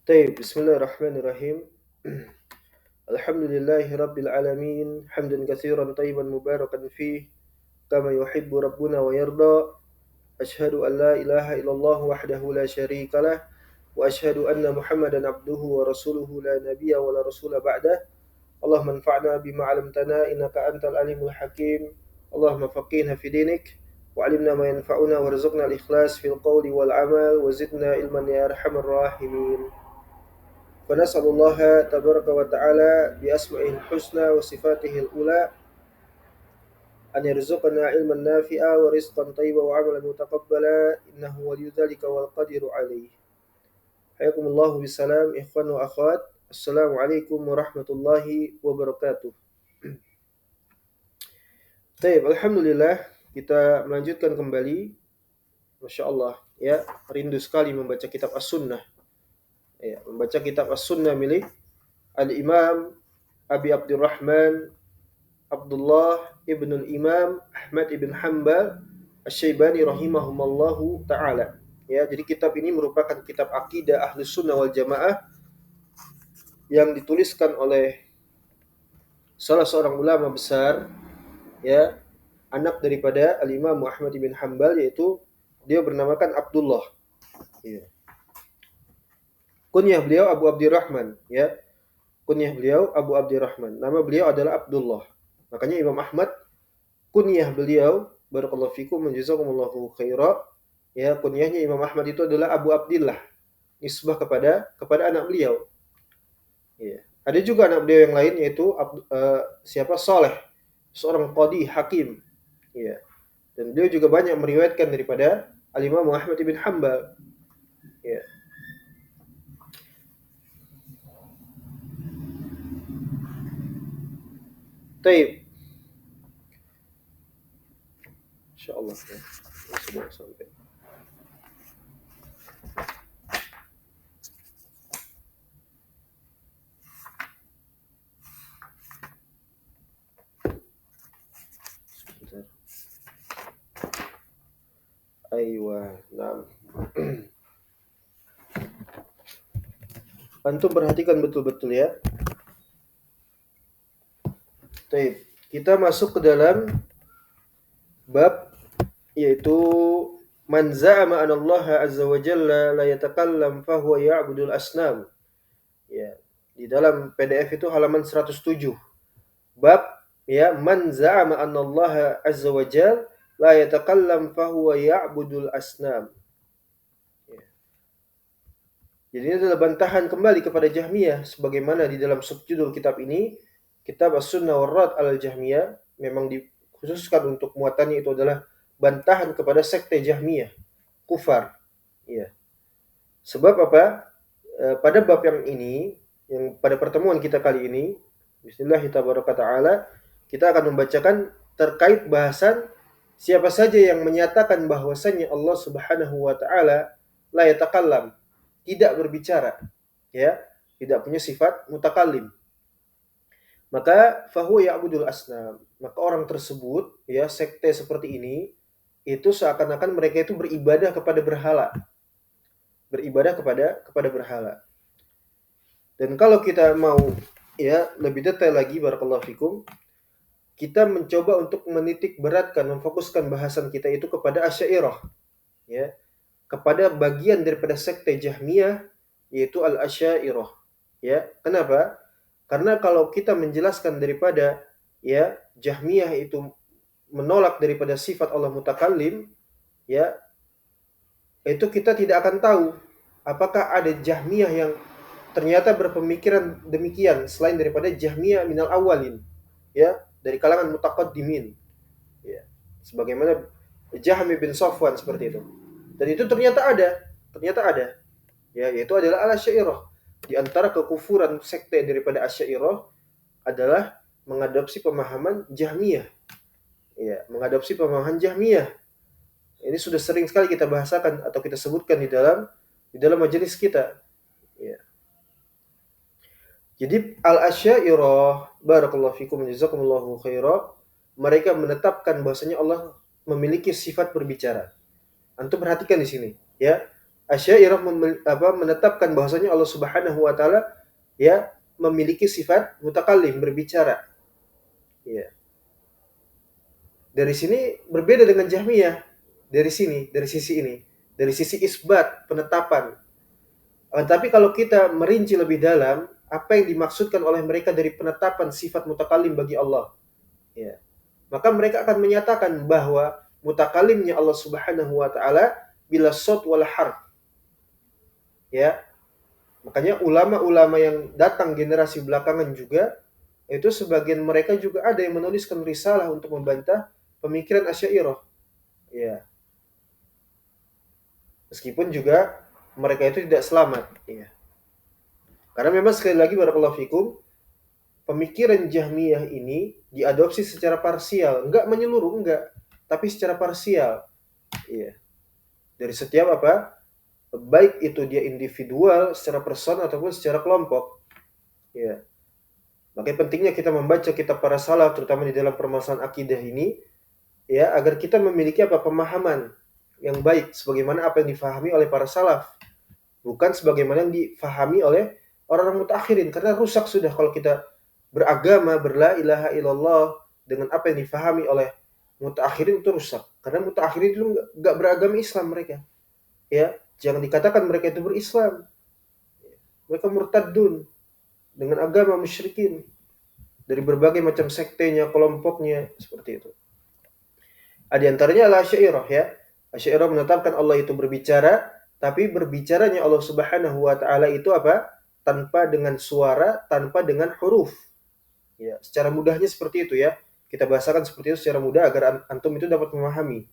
طيب بسم الله الرحمن الرحيم. الحمد لله رب العالمين حمدا كثيرا طيبا مباركا فيه كما يحب ربنا ويرضى. أشهد أن لا إله إلا الله وحده لا شريك له وأشهد أن محمدا عبده ورسوله لا نبي ولا رسول بعده. اللهم انفعنا بما علمتنا إنك أنت العليم الحكيم. اللهم فقهنا في دينك وعلمنا ما ينفعنا وارزقنا الإخلاص في القول والعمل وزدنا علما يا أرحم الراحمين. فنسأل الله تبارك وتعالى بأسمائه الحسنى وصفاته الأولى أن يرزقنا علما نافعا ورزقا طيبا وعملا متقبلا إنه ولي ذلك والقدير عليه. حياكم الله بالسلام إخوان وأخوات. السلام عليكم ورحمة الله وبركاته. Baik, alhamdulillah kita melanjutkan kembali. Masya Allah, ya, rindu sekali membaca kitab As-Sunnah. Ya, membaca kitab As-Sunnah milik Al-Imam Abi Abdurrahman Abdullah ibn al-Imam Ahmad ibn Hanbal Asy-Syaibani rahimahumallahu ta'ala. Ya, jadi kitab ini merupakan kitab akidah Ahlus Sunnah wal Jamaah yang dituliskan oleh salah seorang ulama besar, ya, anak daripada Al-Imam Ahmad ibn Hanbal, yaitu dia bernamakan Abdullah. Ya. Kunyah beliau Abu Abdurrahman, ya. Kunyah beliau Abu Abdurrahman. Nama beliau adalah Abdullah. Makanya Imam Ahmad kunyah beliau, barakallahu fikum jazakumullahu khaira, ya, kunyahnya Imam Ahmad itu adalah Abu Abdillah, nisbah kepada anak beliau. Ya. Ada juga anak beliau yang lain yaitu siapa? Saleh, seorang qadhi hakim. Ya. Dan beliau juga banyak meriwayatkan daripada Al-Imam Ahmad bin Hanbal. Ya. Taib. Insyaallah ya. Sudah sampai. Sebentar. Aywa, nah. Antum perhatikan betul-betul ya. Taib. Kita masuk ke dalam bab yaitu man za'ama anna Allah azza wa jalla la yatakallam fa huwa ya'budul asnam. Ya. Di dalam PDF itu halaman 107. Bab, ya, man za'ama anna Allah azza wa jalla la yatakallam fa huwa ya'budul asnam. Ya. Jadi ini adalah bantahan kembali kepada Jahmiyah sebagaimana di dalam subjudul kitab ini, kitab As-Sunnah war-Rad al-Jahmiyah, memang dikhususkan untuk muatannya itu adalah bantahan kepada sekte Jahmiyah, kufar. Ya. Sebab apa? Pada bab yang pada pertemuan kita kali ini, bismillahirrahmanirrahim, kita akan membacakan terkait bahasan siapa saja yang menyatakan bahwasanya Allah Subhanahu wa taala la yatakallam, tidak berbicara, ya, tidak punya sifat mutakallim. Maka fahu ya'budul asnam. Maka orang tersebut, ya, sekte seperti ini itu seakan-akan mereka itu beribadah kepada berhala. Beribadah kepada berhala. Dan kalau kita mau, ya, lebih detail lagi, barakallahu fikum, kita mencoba untuk menitik beratkan, memfokuskan bahasan kita itu kepada Asy'ariyah, ya, kepada bagian daripada sekte Jahmiyah yaitu Al-Asy'ariyah. Ya, kenapa? Karena kalau kita menjelaskan daripada, ya, Jahmiyah itu menolak daripada sifat Allah mutakallim, ya, itu kita tidak akan tahu apakah ada Jahmiyah yang ternyata berpemikiran demikian selain daripada Jahmiyah minal awalin, ya, dari kalangan mutaqaddimin, ya, sebagaimana Jahm bin Safwan seperti itu. Dan itu ternyata ada, ya, yaitu adalah Al-Asy'ariyah. Di antara kekufuran sekte daripada Asy'ariyah adalah mengadopsi pemahaman Jahmiyah, ya, mengadopsi pemahaman Jahmiyah. Ini sudah sering sekali kita bahasakan atau kita sebutkan di dalam majelis kita, ya. Jadi Al-Asy'ariyah, barakallahu fikum jazakumullahu khaira, mereka menetapkan bahwasanya Allah memiliki sifat berbicara. Antum perhatikan di sini, ya. Asy'ariyah menetapkan bahwasanya Allah Subhanahu wa taala ya memiliki sifat mutakallim, berbicara. Ya. Dari sini berbeda dengan Jahmiyah. Dari sini, dari sisi ini. Dari sisi isbat, penetapan. Tapi kalau kita merinci lebih dalam, apa yang dimaksudkan oleh mereka dari penetapan sifat mutakallim bagi Allah? Ya. Maka mereka akan menyatakan bahwa mutakalimnya Allah Subhanahu wa taala bila sot wal harf. Ya. Makanya ulama-ulama yang datang generasi belakangan juga itu sebagian mereka juga ada yang menuliskan risalah untuk membantah pemikiran Asy'ariyah. Ya. Meskipun juga mereka itu tidak selamat, ya. Karena memang sekali lagi barakallahu fikum, pemikiran Jahmiyah ini diadopsi secara parsial, enggak menyeluruh, enggak, tapi secara parsial. Iya. Dari setiap apa? Baik itu dia individual secara person ataupun secara kelompok. Ya. Makanya pentingnya kita membaca kitab para salaf terutama di dalam permasalahan akidah ini ya agar kita memiliki apa pemahaman yang baik sebagaimana apa yang difahami oleh para salaf, bukan sebagaimana yang difahami oleh orang-orang mutakhirin karena rusak sudah kalau kita beragama berla ilaha illallah dengan apa yang difahami oleh mutakhirin itu rusak karena mutakhirin itu enggak beragama Islam mereka. Ya, jangan dikatakan mereka itu berislam. Mereka murtadun dengan agama musyrikin dari berbagai macam sektenya, kelompoknya seperti itu. Di antaranya adalah Asy'ariyah ya. Asy'ariyah menetapkan Allah itu berbicara, tapi berbicaranya Allah Subhanahu wa taala itu apa? Tanpa dengan suara, tanpa dengan huruf. Ya, secara mudahnya seperti itu ya. Kita bahasakan seperti itu secara mudah agar antum itu dapat memahami.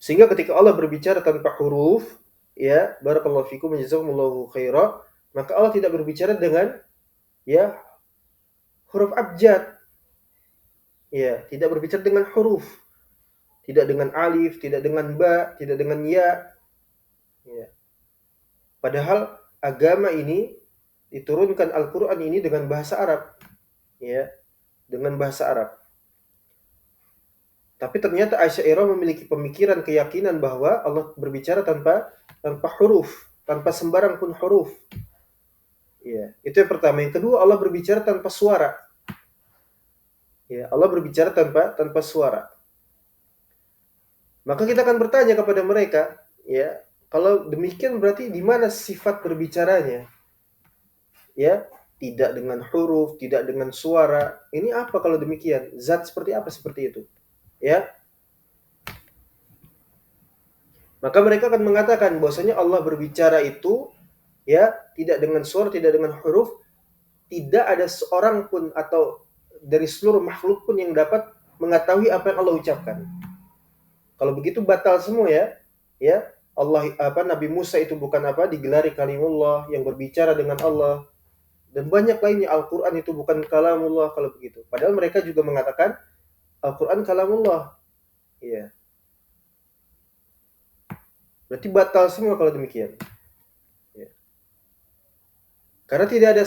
Sehingga ketika Allah berbicara tanpa huruf, ya, barakallahu fikum jazakumullahu khaira, maka Allah tidak berbicara dengan ya huruf abjad. Ya, tidak berbicara dengan huruf. Tidak dengan alif, tidak dengan ba, tidak dengan ya. Ya. Padahal agama ini diturunkan Al-Qur'an ini dengan bahasa Arab. Ya, dengan bahasa Arab. Tapi ternyata Asy'ariyah memiliki pemikiran keyakinan bahwa Allah berbicara tanpa huruf, tanpa sembarang pun huruf. Ya, itu yang pertama. Yang kedua, Allah berbicara tanpa suara. Ya, Allah berbicara tanpa suara. Maka kita akan bertanya kepada mereka, ya, kalau demikian berarti di mana sifat berbicaranya? Ya, tidak dengan huruf, tidak dengan suara. Ini apa kalau demikian? Zat seperti apa seperti itu? Ya. Maka mereka akan mengatakan bahwasanya Allah berbicara itu ya tidak dengan suara, tidak dengan huruf, tidak ada seorang pun atau dari seluruh makhluk pun yang dapat mengetahui apa yang Allah ucapkan. Kalau begitu batal semua ya. Ya, Allah Nabi Musa itu bukan digelari kalimullah yang berbicara dengan Allah dan banyak lainnya. Al-Qur'an itu bukan kalamullah kalau begitu. Padahal mereka juga mengatakan Al-Qur'an kalamullah. Ya. Berarti batal semua kalau demikian. Ya. Karena tidak ada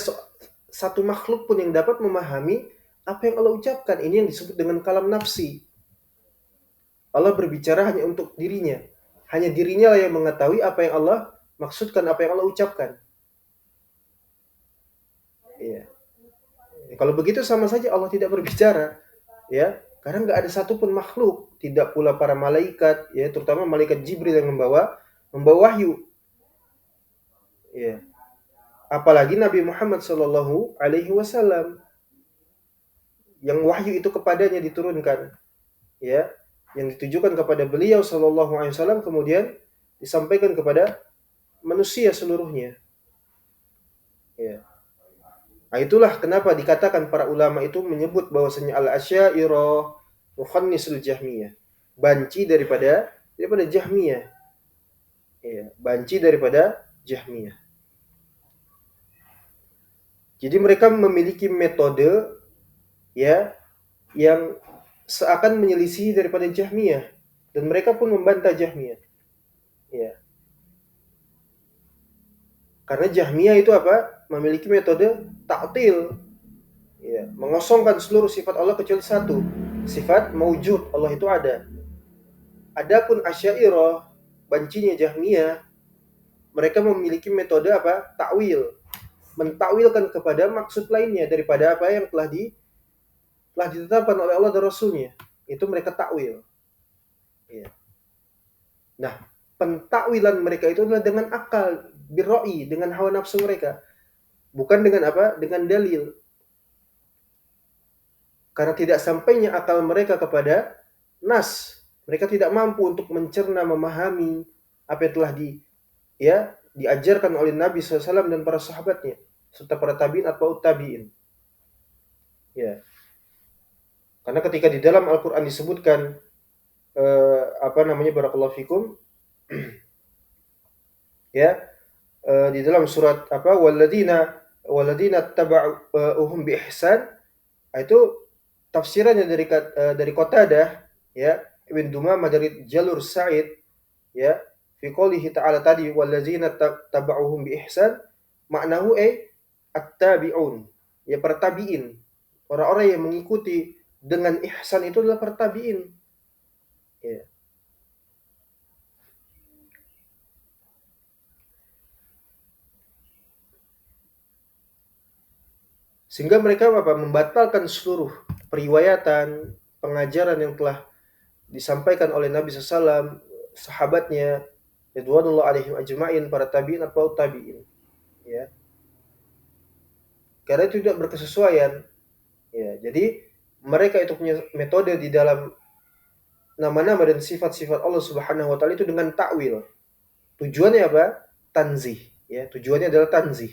satu makhluk pun yang dapat memahami apa yang Allah ucapkan. Ini yang disebut dengan kalam nafsi. Allah berbicara hanya untuk dirinya. Hanya dirinya lah yang mengetahui apa yang Allah maksudkan, apa yang Allah ucapkan. Ya. Kalau begitu sama saja Allah tidak berbicara. Ya, karena nggak ada satupun makhluk, tidak pula para malaikat, ya, terutama malaikat Jibril yang membawa wahyu. Ya. Apalagi Nabi Muhammad Shallallahu Alaihi Wasallam yang wahyu itu kepadanya diturunkan, ya, yang ditujukan kepada beliau Shallallahu Alaihi Wasallam kemudian disampaikan kepada manusia seluruhnya. Ya. Nah, itulah kenapa dikatakan para ulama itu menyebut bahwasanya al-Asy'ariyah mukhannisul Jahmiyah, banci daripada Jahmiyah. Ya, banci daripada Jahmiyah. Jadi mereka memiliki metode ya yang seakan menyelisih daripada Jahmiyah dan mereka pun membantah Jahmiyah. Ya. Karena Jahmiyah itu memiliki metode ta'til. Ya, mengosongkan seluruh sifat Allah kecuali satu, sifat maujud, Allah itu ada. Adapun Asy'ariyah bancinya Jahmiyah, mereka memiliki metode apa? Takwil, mentakwilkan kepada maksud lainnya daripada apa yang telah ditetapkan oleh Allah dan Rasulnya. Itu mereka takwil. Ya. Nah, pentakwilan mereka itu adalah dengan akal, birroi, dengan hawa nafsu mereka, bukan dengan apa? Dengan dalil. Karena tidak sampainya akal mereka kepada nas, mereka tidak mampu untuk mencerna, memahami apa yang telah diajarkan oleh Nabi SAW dan para sahabatnya serta para tabiin atau tabiin. Ya, karena ketika di dalam Al-Quran disebutkan apa namanya, barakallahu fikum, ya, di dalam surat apa, waladina tabauhum bi ihsan, itu tafsirannya dari Qatadah, ya, Ibn Dumamah dari jalur Sa'id, ya, fi qoulihi ta'ala tadi wallazina tabauhum bi ihsan, maknahu at-tabi'un, ya, pertabiin. Orang-orang yang mengikuti dengan ihsan itu adalah pertabiin. Ya. Sehingga mereka apa? Membatalkan seluruh periwayatan, pengajaran yang telah disampaikan oleh Nabi SAW, sahabatnya, ridwanullah alaihim ajma'in, para tabi'in atau tabi'in. Ya. Karena itu tidak berkesesuaian. Ya, jadi mereka itu punya metode di dalam nama-nama dan sifat-sifat Allah Subhanahu wa taala itu dengan takwil. Tujuannya apa? Tanzih, ya. Tujuannya adalah tanzih.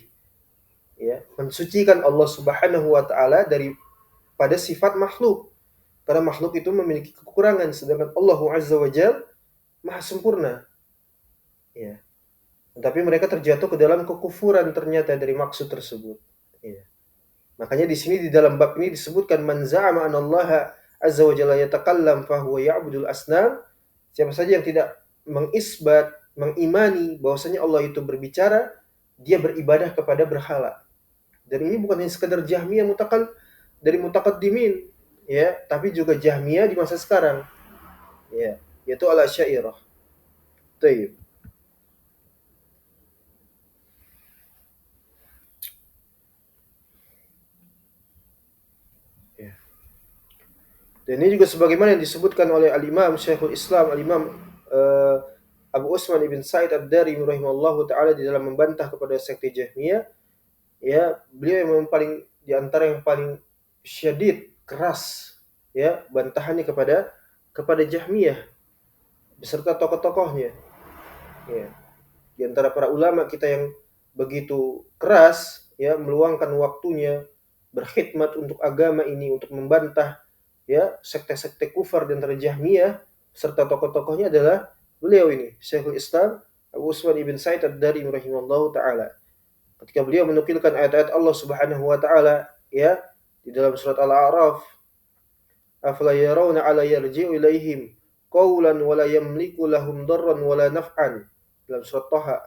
Ya, mensucikan Allah Subhanahu wa taala pada sifat makhluk. Karena makhluk itu memiliki kekurangan, sedangkan Allah Azza wa Jalla maha sempurna. Ya. Tapi mereka terjatuh ke dalam kekufuran ternyata dari maksud tersebut. Ya. Makanya di sini di dalam bab ini disebutkan man za'ama anallaha azza wa jalla yatakallam fa huwa ya'budul asnam. Siapa saja yang tidak mengisbat, mengimani bahwasanya Allah itu berbicara, dia beribadah kepada berhala. Dan ini bukan hanya sekedar Jahmiyah dari mutaqaddimin, ya, tapi juga Jahmiyah di masa sekarang, ya, yaitu al-Asy'ariyah. Tayyib. Ya. Dan ini juga sebagaimana yang disebutkan oleh Al-Imam Syekhul Islam, Al-Imam Abu Usman ibn Sa'id ad-Darimi rahimahullahu taala di dalam membantah kepada sekte Jahmiyah, ya, beliau yang paling di antara yang paling syadid, keras, ya, bantahannya kepada Jahmiyah beserta tokoh-tokohnya. Ya. Di antara para ulama kita yang begitu keras, ya, meluangkan waktunya berkhidmat untuk agama ini, untuk membantah, ya, sekte-sekte kufar di antara Jahmiyah serta tokoh-tokohnya adalah beliau ini, Syekhul Islam Abu Usman ibn Sa'id ad-Darimi rahimahullahu taala. Ketika beliau menukilkan ayat-ayat Allah Subhanahu wa taala, ya, di dalam surat Al-A'raf, afala yarawna ala yarji'u ilaihim qawlan wa la yamliku lahum darran wa la naf'an, dalam surat Thaha.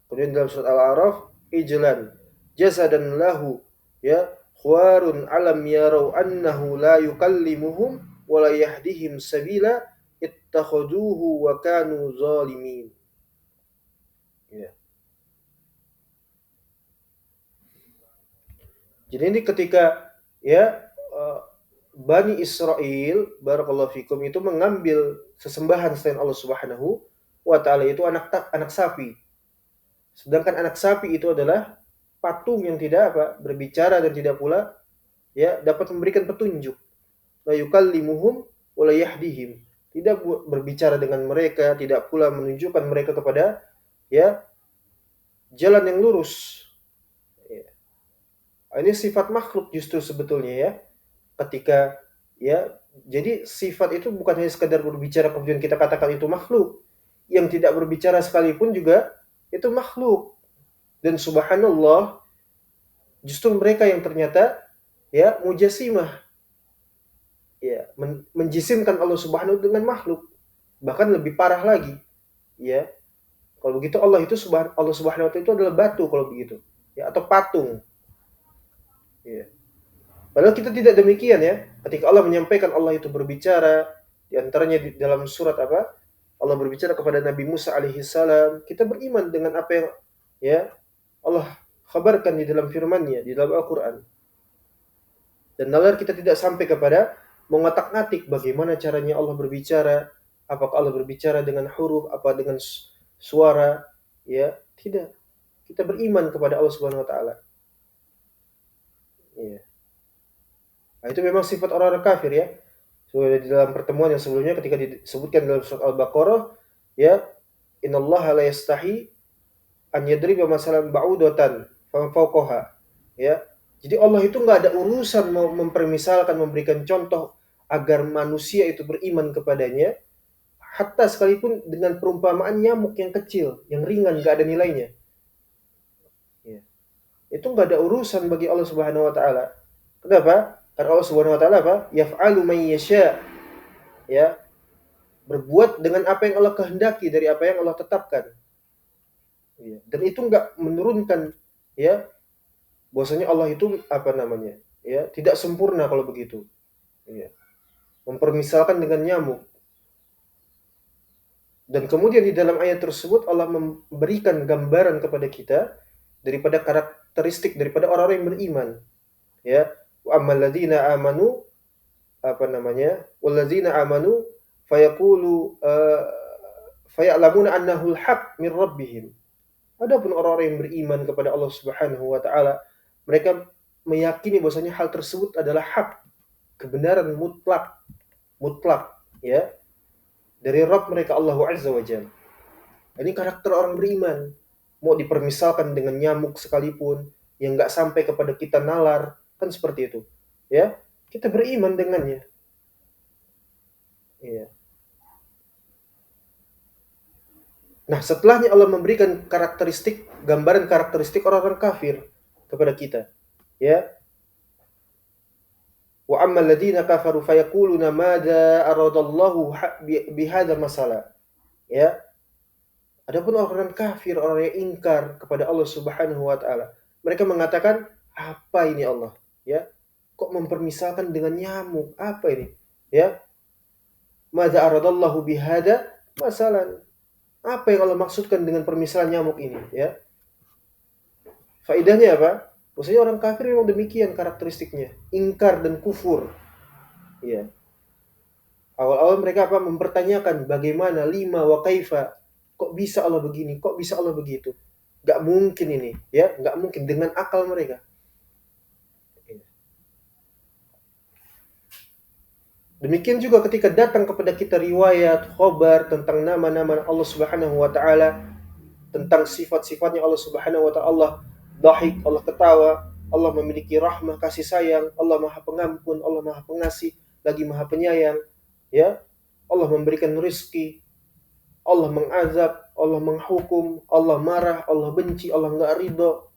Kemudian dalam surat Al-A'raf, ijlan jasadan lahu, ya, khwarun alam yarau annahu la yukallimuhum wa la yahdihim sabila ittakhaduhu wa kanu zalimin. Ya. Jadi ini ketika, ya, Bani Israel, barakallahu fikum, itu mengambil sesembahan selain Allah Subhanahu wa taala, itu anak sapi. Sedangkan anak sapi itu adalah patung yang tidak apa? Berbicara dan tidak pula, ya, dapat memberikan petunjuk. La yukallimuhum wa la yahdihim. Tidak berbicara dengan mereka, tidak pula menunjukkan mereka kepada, ya, jalan yang lurus. Ya. Ini sifat makhluk justru sebetulnya, ya. Ketika, ya, jadi sifat itu bukan hanya sekedar berbicara kemudian kita katakan itu makhluk. Yang tidak berbicara sekalipun juga itu makhluk. Dan subhanallah, justru mereka yang ternyata, ya, mujassimah, ya, menjisimkan Allah Subhanahu dengan makhluk. Bahkan lebih parah lagi, ya. Kalau begitu Allah Subhanahu wa taala itu adalah batu kalau begitu, ya, atau patung. Ya. Padahal kita tidak demikian, ya. Ketika Allah menyampaikan Allah itu berbicara, di antaranya di dalam surat apa? Allah berbicara kepada Nabi Musa alaihi salam, kita beriman dengan apa yang ya Allah kabarkan di dalam firman-Nya, di dalam Al-Qur'an. Dan nalar kita tidak sampai kepada mengotak-atik bagaimana caranya Allah berbicara, apakah Allah berbicara dengan huruf, apa dengan suara, ya, tidak. Kita beriman kepada Allah Subhanahu wa taala. Ya. Nah, itu memang sifat orang-orang kafir ya. Sudah di dalam pertemuan yang sebelumnya ketika disebutkan dalam surat Al-Baqarah, ya, innallaha la yastahi an yadriba masalan ba'udatan fawqaha. Ya. Jadi Allah itu nggak ada urusan mau mempermisalkan, memberikan contoh agar manusia itu beriman kepadanya, hatta sekalipun dengan perumpamaan nyamuk yang kecil, yang ringan, nggak ada nilainya. Ya. Itu nggak ada urusan bagi Allah Subhanahu Wa Taala. Kenapa? Karena Allah Subhanahu Wa Taala apa? Yaf'alu man yasha. Ya, berbuat dengan apa yang Allah kehendaki dari apa yang Allah tetapkan. Ya. Dan itu nggak menurunkan ya bahwasanya Allah itu apa namanya? Ya, tidak sempurna kalau begitu. Ya. Mempermisalkan dengan nyamuk. Dan kemudian di dalam ayat tersebut Allah memberikan gambaran kepada kita daripada karakteristik daripada orang-orang yang beriman. Ya, wa ammal ladzina amanu apa namanya? Walladzina amanu fayaqulu faya'lamuna annahu al-haq min rabbihim. Adapun orang-orang yang beriman kepada Allah Subhanahu wa taala, mereka meyakini bahwasanya hal tersebut adalah hak, kebenaran mutlak, mutlak, ya, dari Rabb mereka Allah Azza wa Jalla. Ini karakter orang beriman. Mau dipermisalkan dengan nyamuk sekalipun yang nggak sampai kepada kita nalar, kan seperti itu. Ya, kita beriman dengannya. Ya. Nah, setelahnya Allah memberikan karakteristik, gambaran karakteristik orang-orang kafir kepada kita. Ya. Wa ammal ladzina kafaru fayaquluna madza aradallahu bihadzal masala. Ya. Adapun orang kafir, orang yang ingkar kepada Allah Subhanahu wa taala, mereka mengatakan, "Apa ini Allah?" Ya. Kok mempermisalkan dengan nyamuk? Apa ini? Ya. Madza aradallahu bihadza masalan. Apa yang Allah maksudkan dengan permisalan nyamuk ini, ya? Faedahnya apa? Maksudnya orang kafir memang demikian karakteristiknya, ingkar dan kufur. Ya. Awal-awal mereka apa? Mempertanyakan bagaimana lima wa kaifa. Kok bisa Allah begini? Kok bisa Allah begitu? Gak mungkin ini, ya, gak mungkin dengan akal mereka. Demikian juga ketika datang kepada kita riwayat, khobar tentang nama-nama Allah Subhanahu wa taala, tentang sifat-sifatnya Allah Subhanahu wa taala, Allah dhahik, Allah ketawa, Allah memiliki rahmah, kasih sayang, Allah Maha Pengampun, Allah Maha Pengasih, lagi Maha Penyayang, ya. Allah memberikan rizki, Allah mengazab, Allah menghukum, Allah marah, Allah benci, Allah enggak ridho.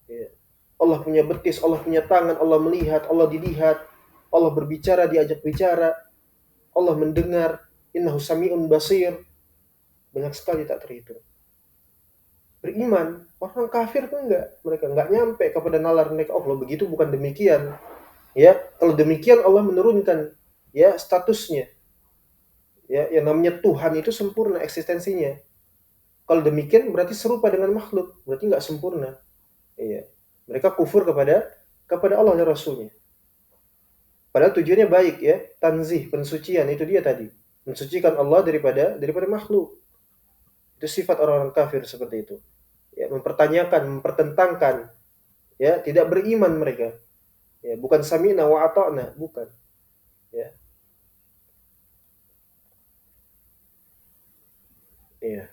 Ya. Allah punya betis, Allah punya tangan, Allah melihat, Allah dilihat, Allah berbicara, diajak bicara, Allah mendengar, innahu sami'un basir. Banyak sekali tak terhitung. Beriman, orang kafir pun mereka enggak nyampe kepada nalar mereka. Oh, kalau begitu bukan demikian. Ya, kalau demikian Allah menurunkan ya statusnya. Ya, yang namanya Tuhan itu sempurna eksistensinya. Kalau demikian berarti serupa dengan makhluk, berarti enggak sempurna. Iya. Mereka kufur kepada Allah dan Rasulnya. Padahal tujuannya baik ya, tanzih, pensucian itu dia tadi. Mensucikan Allah daripada makhluk. Itu sifat orang-orang kafir seperti itu. Ya, mempertanyakan, mempertentangkan, ya, tidak beriman mereka. Ya, bukan sami'na wa ata'na, bukan. Ya. Iya.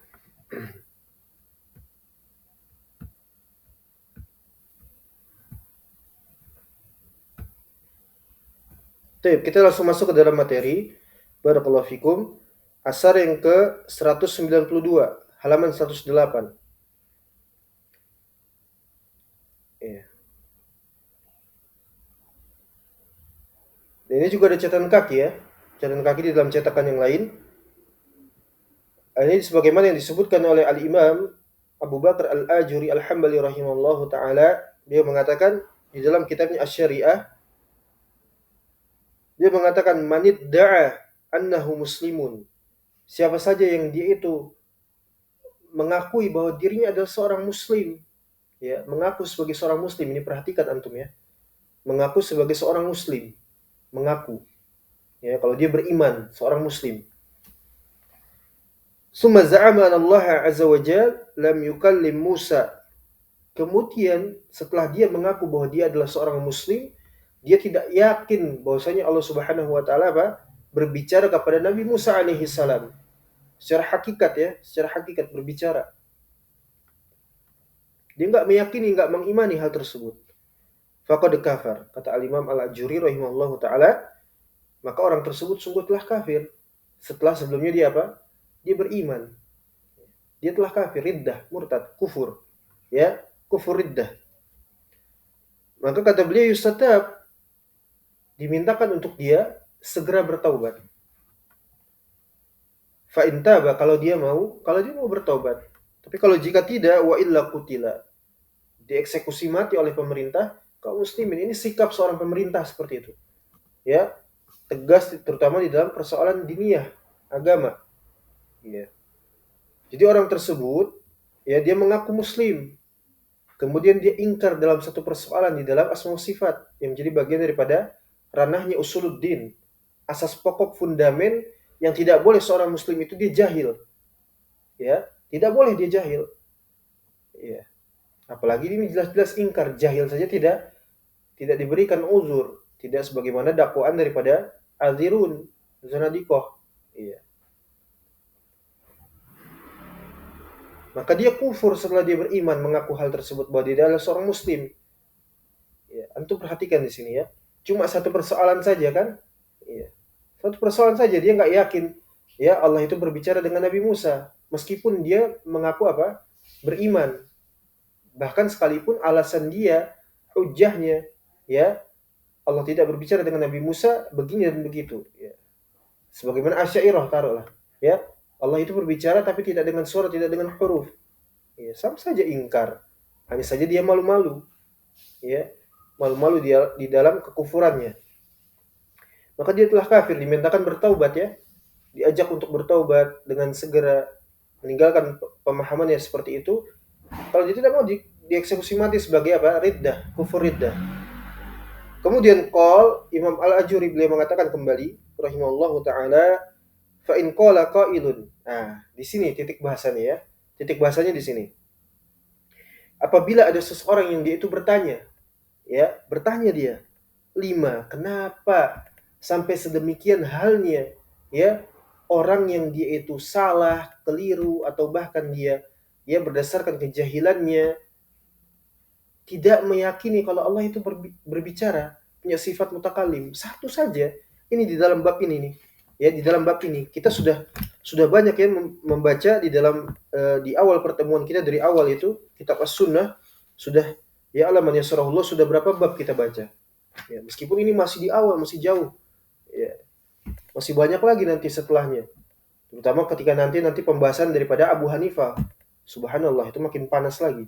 Baik, kita langsung masuk ke dalam materi. Barakallahu fikum. Asar yang ke 192, halaman 108. Iya. Dan ini juga ada catatan kaki ya. Catatan kaki di dalam cetakan yang lain. Ini sebagaimana yang disebutkan oleh Al-Imam Abu Bakar Al-Ajuri Al-Hambali rahimahullahu taala, dia mengatakan di dalam kitabnya Asy-Syariah, dia mengatakan manid da'a annahu muslimun Siapa saja yang dia itu mengakui bahwa dirinya adalah seorang muslim, ya, mengaku sebagai seorang muslim, ini perhatikan antum ya. Mengaku sebagai seorang muslim, mengaku, ya, kalau dia beriman, seorang muslim. Summa za'ama an Allah azza wa jalla lam yukallim Musa. Kemudian setelah dia mengaku bahwa dia adalah seorang muslim, dia tidak yakin bahwasanya Allah Subhanahu wa taala berbicara kepada Nabi Musa alaihi salam. Secara hakikat ya, secara hakikat berbicara. Dia enggak meyakini, enggak mengimani hal tersebut. Faqad kafar, kata Al-Imam Al-Ajuri rahimahullahu taala, maka orang tersebut sungguh telah kafir. Setelah sebelumnya dia apa? Dia beriman. Dia telah kafir, riddah, murtad, kufur. Ya, kufur riddah. Maka kata beliau yustatab, dimintakan untuk dia segera bertaubat. Fa in taba, kalau dia mau bertaubat. Tapi kalau jika tidak, wa illa qutila, dieksekusi mati oleh pemerintah kaum muslimin. Ini sikap seorang pemerintah seperti itu. Ya, tegas terutama di dalam persoalan diniyah, agama. Ya. Jadi orang tersebut ya dia mengaku muslim, kemudian dia ingkar dalam satu persoalan di dalam asma sifat yang menjadi bagian daripada ranahnya usuluddin, asas pokok fundamen yang tidak boleh seorang muslim itu dia jahil. Ya, tidak boleh dia jahil. Ya. Apalagi ini jelas-jelas ingkar, jahil saja tidak diberikan uzur, tidak sebagaimana dakwaan daripada Azirun, Zanadikoh. Iya. Maka dia kufur setelah dia beriman, mengaku hal tersebut bahwa dia adalah seorang muslim. Ya, antum perhatikan di sini ya. Cuma satu persoalan saja kan? Ya. Satu persoalan saja dia nggak yakin ya Allah itu berbicara dengan Nabi Musa, meskipun dia mengaku apa? Beriman. Bahkan sekalipun alasan dia, hujahnya ya Allah tidak berbicara dengan Nabi Musa begini dan begitu ya. Sebagaimana Asy'ariyah taruhlah ya. Allah itu berbicara tapi tidak dengan suara, tidak dengan huruf. Ya, sama saja ingkar. Hanya saja dia malu-malu. Ya. Malu-malu dia di dalam kekufurannya. Maka dia telah kafir, dimintakan bertaubat ya. Diajak untuk bertaubat dengan segera meninggalkan pemahamannya seperti itu. Kalau dia tidak mau dieksekusi mati sebagai apa? Riddah, kufur riddah. Kemudian Imam Al-Ajuri beliau mengatakan kembali rahimahullahu taala, fa in qala qailun. Nah, di sini titik bahasanya ya. Titik bahasanya di sini. Apabila ada seseorang yang dia itu bertanya, ya, bertanya dia, 5, kenapa sampai sedemikian halnya ya orang yang dia itu salah, keliru atau bahkan dia ya berdasarkan kejahilannya tidak meyakini kalau Allah itu berbicara, punya sifat mutakalim. Satu saja. Ini di dalam bab ini nih. Ya, di dalam bab ini kita sudah banyak ya membaca di dalam di awal pertemuan kita dari awal itu kitab As-Sunnah sudah ya alaman yasrahullah sudah berapa bab kita baca. Ya, meskipun ini masih di awal, masih jauh. Ya, masih banyak lagi nanti setelahnya. Terutama ketika nanti pembahasan daripada Abu Hanifah. Subhanallah, itu makin panas lagi.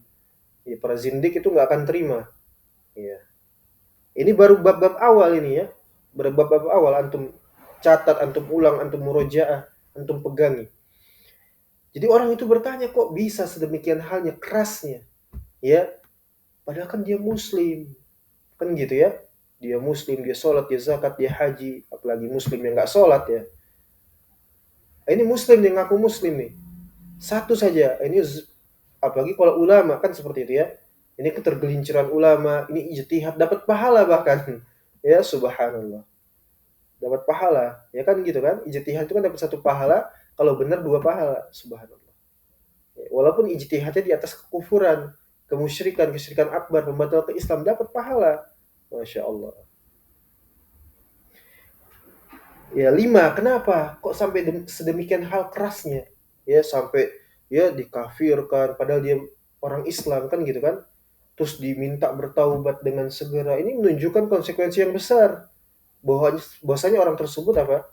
Ya, para zindik itu nggak akan terima. Ya. Ini baru bab-bab awal ini ya. Baru bab-bab awal antum catat, antum ulang, antum murojaah, antum pegangi. Jadi orang itu bertanya kok bisa sedemikian halnya kerasnya. Ya. Padahal kan dia muslim. Kan gitu ya. Dia muslim, dia sholat, dia zakat, dia haji. Apalagi muslim yang nggak sholat ya. Ini muslim yang ngaku muslim nih. Satu saja. Ini apalagi kalau ulama kan seperti itu ya. Ini ketergelinciran ulama, ini ijtihad, dapat pahala bahkan. Ya subhanallah. Dapat pahala. Ya kan gitu kan. Ijtihad itu kan dapat satu pahala, kalau benar 2 pahala. Subhanallah. Ya, walaupun ijtihadnya di atas kekufuran, kemusyrikan, kesyirikan akbar, pembatal ke Islam, dapat pahala. Masya Allah. Ya 5, kenapa? Kok sampai sedemikian hal kerasnya? Ya sampai ya dikafirkan, padahal dia orang Islam kan gitu kan. Terus diminta bertaubat dengan segera. Ini menunjukkan konsekuensi yang besar. Bahwasanya orang tersebut apa?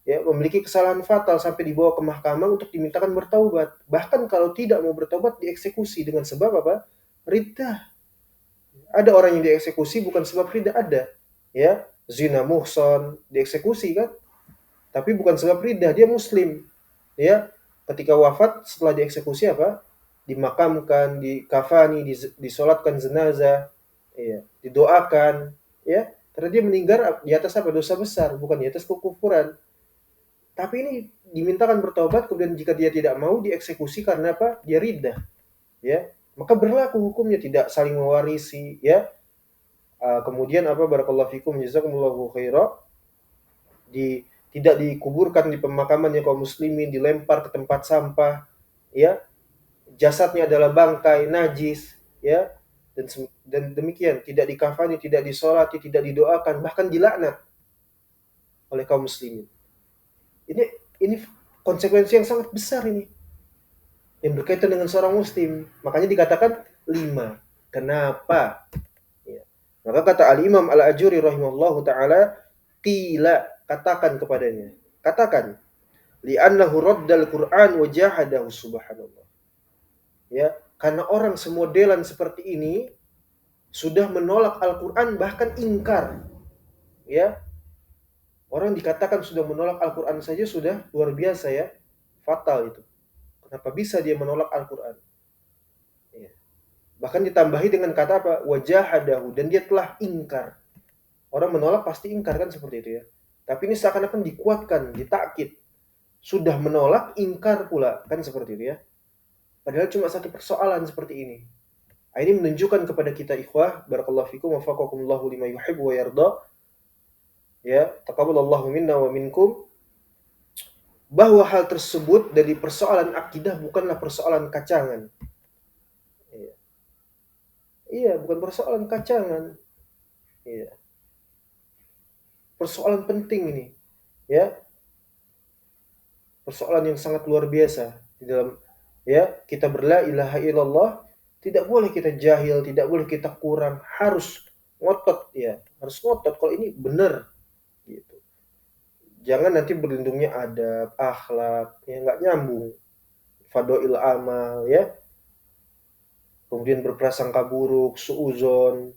Ya, memiliki kesalahan fatal sampai dibawa ke mahkamah untuk dimintakan bertaubat. Bahkan kalau tidak mau bertaubat dieksekusi dengan sebab apa? Riddah. Ada orang yang dieksekusi bukan sebab riddah, ada. Ya, zina muhson dieksekusi kan? Tapi bukan sebab riddah, dia muslim. ya, ketika wafat setelah dieksekusi apa? Dimakamkan, dikafani, disolatkan jenazah, ya, didoakan, ya. Karena dia meninggal di atas apa? Dosa besar, bukan di atas kekufuran. Tapi ini dimintakan bertobat, kemudian jika dia tidak mau dieksekusi karena apa? Dia riddah, ya. Maka berlaku hukumnya tidak saling mewarisi, ya. Kemudian apa? Barakallahu fikum, jazakumullahu khairan. Tidak dikuburkan di pemakaman yang kaum muslimin, dilempar ke tempat sampah, ya, jasadnya adalah bangkai najis, ya, dan demikian tidak dikafani, tidak disolati, tidak didoakan, bahkan dilaknat oleh kaum muslimin. Ini konsekuensi yang sangat besar ini yang berkaitan dengan seorang muslim. Makanya dikatakan 5. Kenapa? Ya. Maka kata Al-Imam Al-Ajuri rahimahullahu taala, qila, katakan kepadanya. Katakan, li'annahu raddal Qur'an wa jahadahu subhanallah. Ya, karena orang semodelan seperti ini sudah menolak Al-Qur'an bahkan ingkar. Ya, orang dikatakan sudah menolak Al-Qur'an saja sudah luar biasa ya. Fatal itu. Kenapa bisa dia menolak Al-Qur'an? Ya. Bahkan ditambahi dengan kata apa? Wajahadahu, dan dia telah ingkar. Orang menolak pasti ingkar kan seperti itu ya. Tapi ini seakan-akan dikuatkan, ditakkid. Sudah menolak, ingkar pula, kan seperti itu ya. Padahal cuma satu persoalan seperti ini. Ini menunjukkan kepada kita ikhwah, barakallahu fikum wa faqakumullahu lima yuhibbu wa yarda, ya, taqabbalallahu minna wa minkum, bahwa hal tersebut dari persoalan akidah bukanlah persoalan kacangan. Iya, iya, bukan persoalan kacangan. Iya. Persoalan penting ini, ya, persoalan yang sangat luar biasa di dalam, ya, kita berla ilaha illallah, tidak boleh kita jahil, tidak boleh kita kurang, harus ngotot ya, harus ngotot kalau ini benar gitu. Jangan nanti berlindungnya adab, akhlak, ya nggak nyambung. Fadail amal, ya. Kemudian berprasangka buruk, suuzon,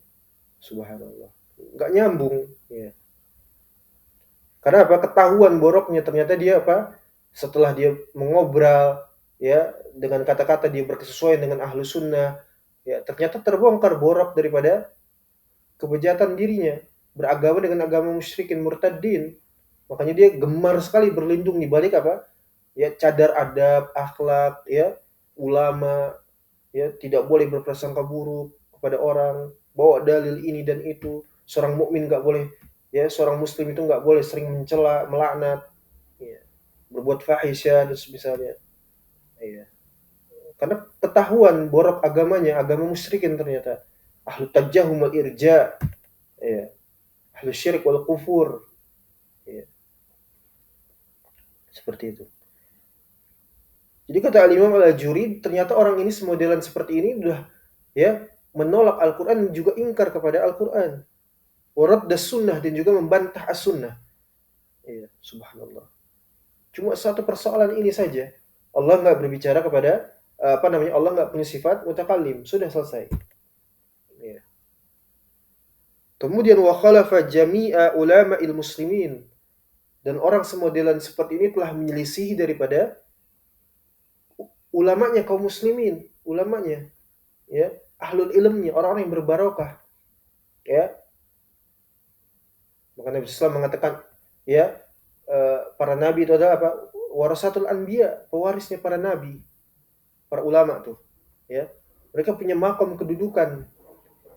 subhanallah. Nggak nyambung, ya. Karena apa? Ketahuan boroknya, ternyata dia apa? Setelah dia mengobrol, ya, dengan kata-kata dia berkesesuaian dengan ahlu sunnah, ya, ternyata terbongkar borok daripada kebejatan dirinya, beragama dengan agama musyrikin murtadin. Makanya dia gemar sekali berlindung di balik apa? Ya, cadar adab, akhlak, ya, ulama, ya, tidak boleh berprasangka buruk kepada orang, bawa dalil ini dan itu. Seorang mukmin nggak boleh, ya, seorang muslim itu nggak boleh sering mencela, melaknat, ya, berbuat fahisyah dan semisalnya. Ya. Karena ketahuan borok agamanya, agama musyrikin ternyata. Ahlu tajahum wal irja, ya, ahlu syirik wal kufur, ya, seperti itu. Jadi kata Al-Imam Al-Ajuri, ternyata orang ini semodelan seperti ini udah, ya, menolak Al-Quran, juga ingkar kepada Al-Quran. Waradda sunnah, dan juga membantah as-sunnah. Ya, subhanallah. Cuma satu persoalan ini saja. Allah nggak berbicara kepada, apa namanya, Allah nggak punya sifat mutakallim. Sudah selesai. Ya. Kemudian wa khalafa jami'a ulama'il muslimin. Dan orang semodelan seperti ini telah menyelisihi daripada ulamanya kaum muslimin, ulamanya, ya, ahlul ilmnya, orang-orang yang berbarokah, ya. Maka Nabi SAW mengatakan, ya, para nabi itu adalah apa? Warasatul anbiya, pewarisnya para nabi, para ulama tuh, ya. Mereka punya makom kedudukan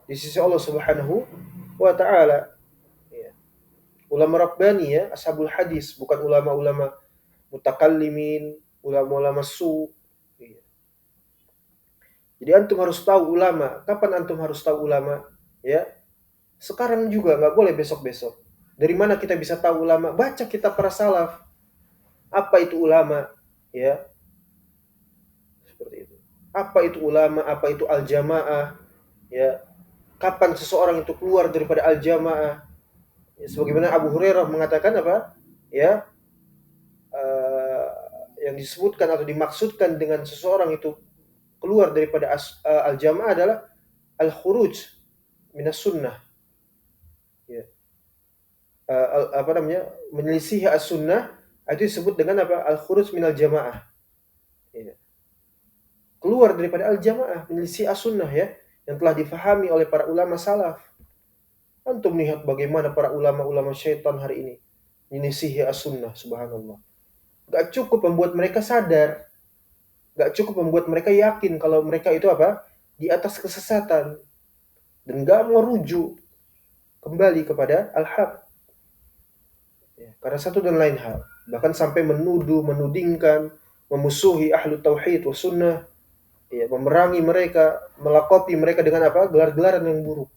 di sisi Allah Subhanahu wa taala. Ya. Ulama rabbani, ya, ashabul hadis, bukan ulama-ulama mutakallimin, ulama-ulama su. Ya. Jadi antum harus tahu ulama. Kapan antum harus tahu ulama? Ya, sekarang juga, nggak boleh besok-besok. Dari mana kita bisa tahu ulama? Baca kitab para salaf. Apa itu ulama? Ya, seperti itu. Apa itu ulama? Apa itu al-jamaah? Ya, kapan seseorang itu keluar daripada al-jamaah? Ya, sebagaimana Abu Hurairah mengatakan apa? Ya, yang disebutkan atau dimaksudkan dengan seseorang itu keluar daripada al-jamaah adalah al-khuruj minas sunnah. Ya. Apa namanya? Menyelisihi as-sunnah Itu disebut dengan apa? Al-khuruj minal jamaah. Ya. Keluar daripada al-jamaah, menyelisih as-sunnah ya, yang telah difahami oleh para ulama salaf. Antum lihat bagaimana para ulama-ulama syaitan hari ini menyelisihi as-sunnah, subhanallah. Gak cukup membuat mereka sadar, gak cukup membuat mereka yakin kalau mereka itu apa? Di atas kesesatan. Dan gak mau rujuk kembali kepada al-haq. Ya, karena satu dan lain hal. Bahkan sampai menuduh, menudingkan, memusuhi ahlu tauhid wa sunnah, ya, memerangi mereka, melakopi mereka dengan apa? Gelar-gelaran yang buruk.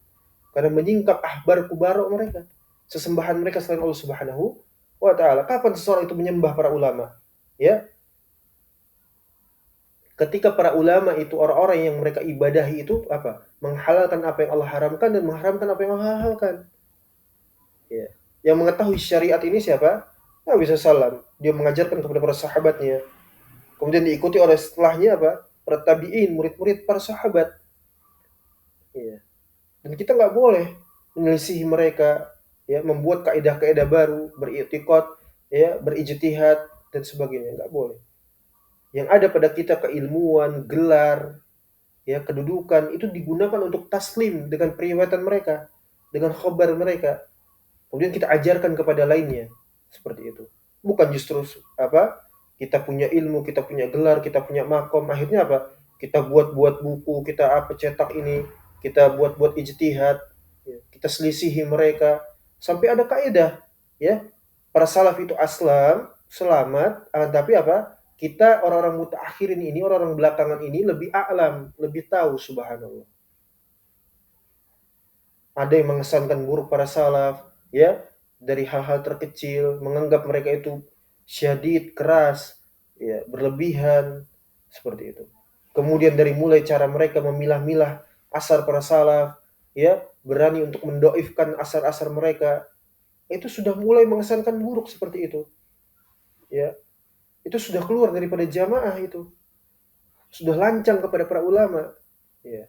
Karena menyingkap ahbar kubarok mereka. Sesembahan mereka selain Allah Subhanahu wa taala. Kapan seseorang itu menyembah para ulama? Ya, ketika para ulama itu orang-orang yang mereka ibadahi itu apa? Menghalalkan apa yang Allah haramkan dan mengharamkan apa yang Allah halalkan. Ya. Yang mengetahui syariat ini siapa? Nabi SAW. Dia mengajarkan kepada para sahabatnya. Kemudian diikuti oleh setelahnya apa? Para tabi'in, murid-murid para sahabat. Ya. Dan kita nggak boleh menyelisihi mereka, ya, membuat kaidah-kaidah baru, beriktikad, ya, berijtihad dan sebagainya. Nggak boleh. Yang ada pada kita keilmuan, gelar, ya, kedudukan itu digunakan untuk taslim dengan periwayatan mereka, dengan khabar mereka. Kemudian kita ajarkan kepada lainnya seperti itu. Bukan justru apa? Kita punya ilmu, kita punya gelar, kita punya makom, akhirnya apa? Kita buat-buat buku, kita apa cetak ini, kita buat-buat ijtihad, ya, kita selisihi mereka sampai ada kaidah, ya. Para salaf itu aslam, selamat, tapi apa? Kita orang-orang mutaakhirin ini, orang-orang belakangan ini lebih a'lam, lebih tahu subhanallah. Ada yang mengesankan buruk para salaf, ya, dari hal-hal terkecil, menganggap mereka itu syadid, keras, ya, berlebihan, seperti itu. Kemudian dari mulai cara mereka memilah-milah asar para salaf, ya, berani untuk mendoifkan asar-asar mereka, itu sudah mulai mengesankan buruk seperti itu, ya. Itu sudah keluar daripada jamaah itu, sudah lancang kepada para ulama, ya.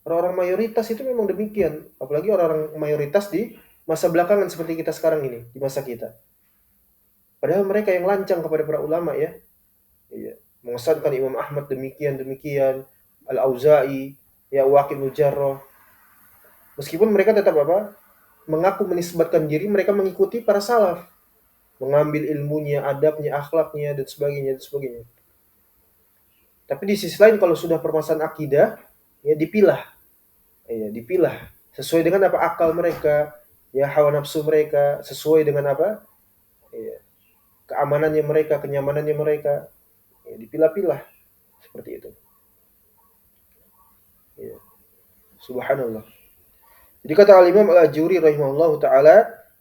Orang-orang mayoritas itu memang demikian, apalagi orang-orang mayoritas di masa belakangan seperti kita sekarang ini, di masa kita. Padahal mereka yang lancang kepada para ulama ya. Iya. Mengesankan Imam Ahmad demikian, Al-Auza'i, ya, Waqid bin Jarrah. Meskipun mereka tetap apa? Mengaku menisbatkan diri mereka mengikuti para salaf, mengambil ilmunya, adabnya, akhlaknya dan sebagainya dan sebagainya. Tapi di sisi lain kalau sudah permasalahan akidah, ya dipilah. Ya, dipilah sesuai dengan apa akal mereka, ya, hawa nafsu mereka, sesuai dengan apa, ya, keamanannya mereka, kenyamanannya mereka, ya, dipilah-pilah seperti itu, ya. Subhanallah. Jadi kata Al-Imam Al-Ajuri rahimahullah ta'ala,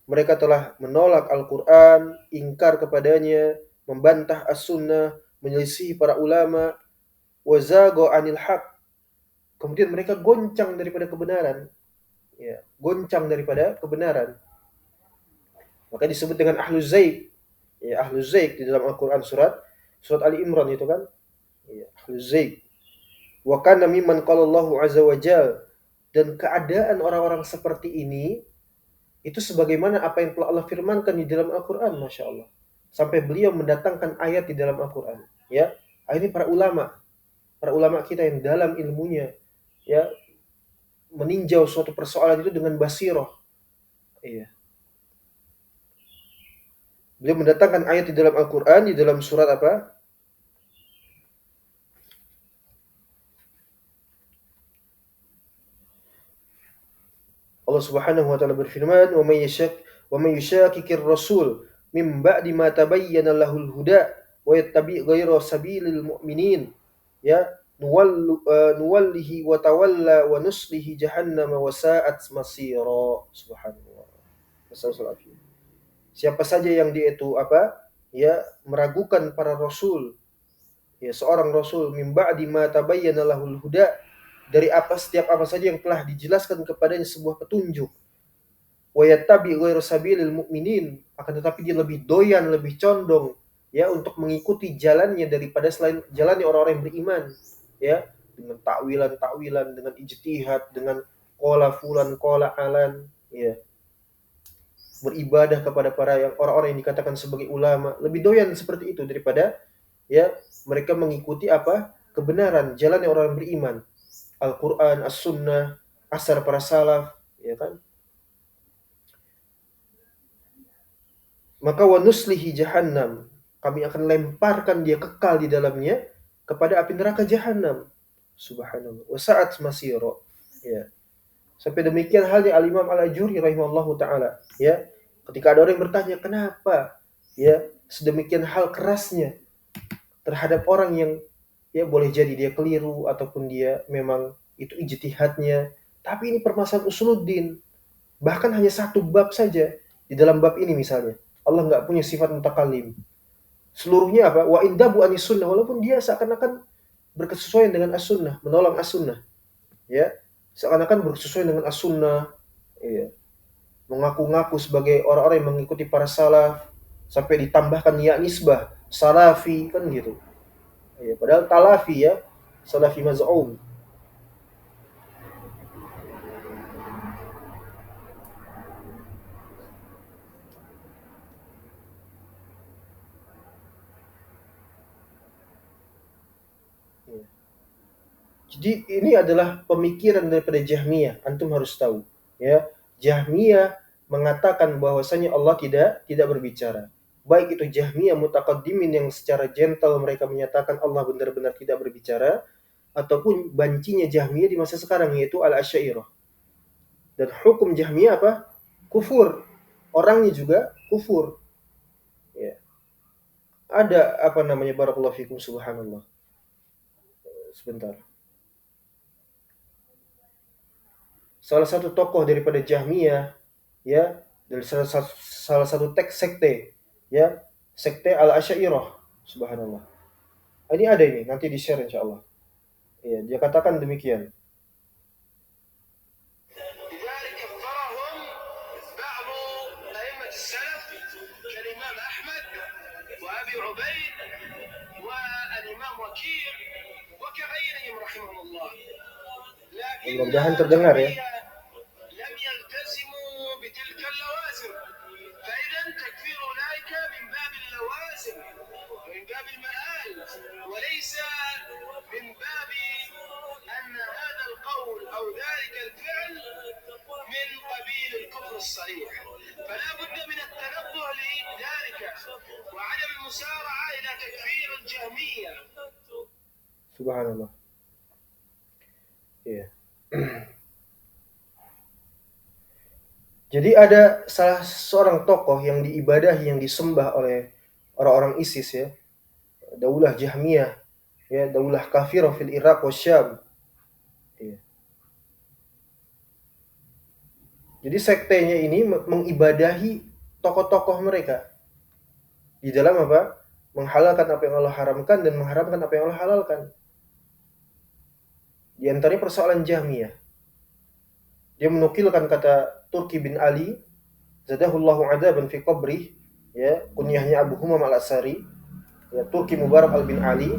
mereka telah menolak Al-Quran, ingkar kepadanya, membantah as-sunnah, menyelisih para ulama, wazago anil haq, kemudian mereka goncang daripada kebenaran, ya, goncang daripada kebenaran. Maka disebut dengan ahlu zaid, ya, ahlu zaid di dalam Al-Quran surat Ali Imran itu kan, ya, ahlu zaid. Wa kana mimman qala Allahu azza wa jal, dan keadaan orang-orang seperti ini itu sebagaimana apa yang telah Allah firmankan di dalam Al-Quran, Masya Allah. Sampai beliau mendatangkan ayat di dalam Al-Quran, ya. Ini para ulama kita yang dalam ilmunya, ya, meninjau suatu persoalan itu dengan basiroh, iya. Beliau mendatangkan ayat di dalam Al-Quran, di dalam surat apa? Allah Subhanahu wa taala berfirman, "Wa may yushaqiqir rasul mim ba'di ma tabayyana lahul huda wa yattabi' ghayra sabilil mu'minin, ya, nuwallihi wa tawalla wa nuslihi jahannam wa sa'at masira." Subhanallah. Siapa saja yang dia itu apa? Ya, meragukan para rasul, ya, seorang rasul mim ba'di ma tabayyana lahul huda, dari setiap apa saja yang telah dijelaskan kepadanya sebuah petunjuk, wa yattabi ghairu sabilil mu'minin, akan tetapi dia lebih doyan, lebih condong, ya, untuk mengikuti jalannya daripada selain jalannya orang-orang yang beriman, ya, dengan takwilan, dengan ijtihad, dengan qala fulan qala alan, ya. beribadah kepada orang-orang yang dikatakan sebagai ulama, lebih doyan seperti itu daripada ya mereka mengikuti apa? Kebenaran, jalannya orang beriman. Al-Qur'an, As-Sunnah, asar para salaf, ya kan? Maka wa nuslihi jahannam, kami akan lemparkan dia kekal di dalamnya kepada api neraka jahanam. Subhanallah. Wa sa'at masira. Ya. Sampai demikian halnya Al-Imam Al-Ajuri rahimahullahu taala, ya. Ketika ada orang yang bertanya, "Kenapa ya sedemikian hal kerasnya terhadap orang yang ya boleh jadi dia keliru ataupun dia memang itu ijtihadnya, tapi ini permasalahan usuluddin. Bahkan hanya satu bab saja. Di dalam bab ini misalnya, Allah nggak punya sifat mutakallim. Seluruhnya apa? Wa indabu anis sunnah, walaupun dia seakan-akan berkesesuaian dengan as-sunnah, menolong as-sunnah, ya. Seakan-akan berkesesuaian dengan as-sunnah, ya. Mengaku-ngaku sebagai orang-orang yang mengikuti para salaf, sampai ditambahkan ya nisbah, salafi kan gitu. Ya, padahal talafi ya, salafi maz'um. Ya. Jadi ini adalah pemikiran daripada Jahmiyah. Antum harus tahu, ya. Jahmiyah mengatakan bahwasanya Allah tidak berbicara. Baik itu Jahmiyah mutaqaddimin yang secara gentle mereka menyatakan Allah benar-benar tidak berbicara, ataupun bancinya Jahmiyah di masa sekarang yaitu Al-Asy'ariyah. Dan hukum Jahmiyah apa? Kufur. Orangnya juga kufur. Ya. Ada apa namanya, barakallahu fikum, subhanallah. Sebentar. Salah satu tokoh daripada Jahmiyah, ya, dari salah satu teks sekte, ya, sekte Al-Asy'ariyah, subhanallah. Ini ada ini, nanti di-share insyaallah. Ya, dia katakan demikian. Mudah-mudahan terdengar ya. الصريح فلا بد من التنبه لذلك وعدم المسارعة إلى تكفير الجهمية. Subhanallah. Ya. Jadi ada salah seorang tokoh yang diibadahi, yang disembah oleh orang-orang ISIS ya. Daulah Jahmiyah, ya, daulah kafirah fil Iraq wa Syam. Ya. Jadi sektenya ini mengibadahi tokoh-tokoh mereka di dalam apa? Menghalalkan apa yang Allah haramkan dan mengharamkan apa yang Allah halalkan. Di antaranya persoalan Jahmiyah. Dia menukilkan kata Turki bin Ali, zadahullahu adaban fi qabrih, ya, kunyahnya Abu Humam al-Asari, ya, Turki Mubarak al-bin Ali.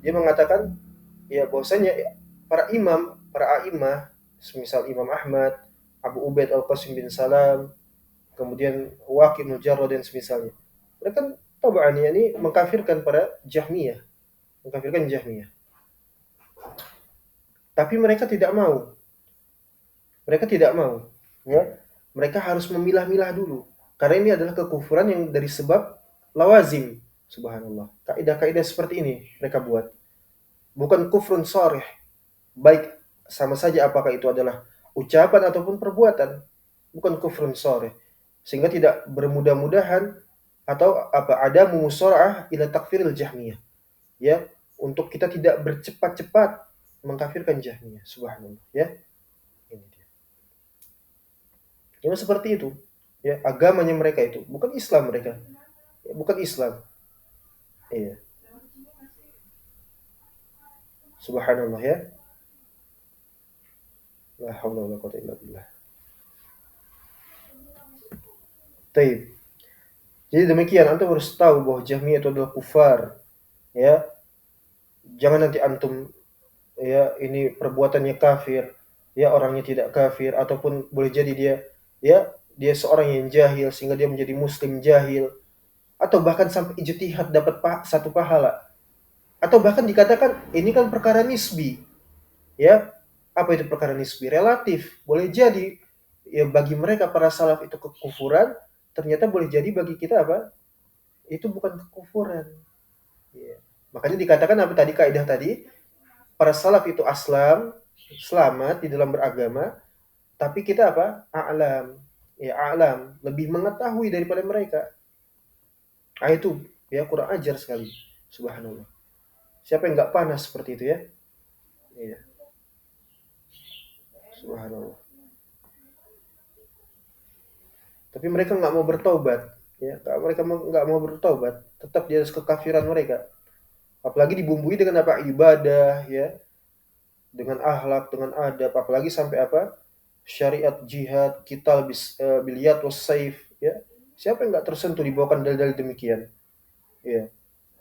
Dia mengatakan ya bahwasanya para imam, para a'imah, semisal Imam Ahmad, Abu Ubaid al-Qasim bin Salam, kemudian Waqi' Mujarrad dan semisalnya. Mereka kan tabaan ini mengkafirkan para Jahmiyah, mengkafirkan Jahmiyah. Tapi mereka tidak mau. Mereka tidak mau, ya. Mereka harus memilah-milah dulu. Karena ini adalah kekufuran yang dari sebab lawazim, subhanallah. Kaidah-kaidah seperti ini mereka buat. Bukan kufrun sharih. Baik sama saja apakah itu adalah ucapan ataupun perbuatan. Bukan kufrun sharih. Sehingga tidak bermudah-mudahan atau apa ada musara'ah ila takfiril Jahmiyah. Ya, untuk kita tidak bercepat-cepat mengkafirkan Jahmiyah, subhanallah, ya. Ini dia. Yang seperti itu, ya, agamanya mereka itu bukan Islam mereka. Ya, bukan Islam. Iya. Subhanallah ya. La haula wala quwwata illa billah. Taib. Jadi demikian, antum harus tahu bahwa Jahmiyah itu adalah kufar. Ya. Jangan nanti antum ya ini perbuatannya kafir, ya orangnya tidak kafir ataupun boleh jadi dia ya dia seorang yang jahil sehingga dia menjadi muslim jahil, atau bahkan sampai ijtihad dapat satu pahala, atau bahkan dikatakan ini kan perkara nisbi, ya. Apa itu perkara nisbi? Relatif. Boleh jadi ya bagi mereka para salaf itu kekufuran, ternyata boleh jadi bagi kita apa? Itu bukan kekufuran. Ya. Makanya dikatakan apa tadi kaidah tadi, para salaf itu aslam, selamat di dalam beragama, tapi kita apa? A'lam. Ya, a'lam, lebih mengetahui daripada mereka. Ah itu ya kurang ajar sekali. Subhanallah. Siapa yang nggak panas seperti itu ya? Iya, subhanallah. Tapi mereka nggak mau bertaubat, ya. Mereka nggak mau bertaubat, tetap di atas kekafiran mereka. Apalagi dibumbui dengan apa? Ibadah, ya, dengan akhlak, dengan adab, apalagi sampai apa? Syariat jihad, kita biliyat was saif, ya. Siapa yang nggak tersentuh dibawakan dalil-dalil demikian? Ya,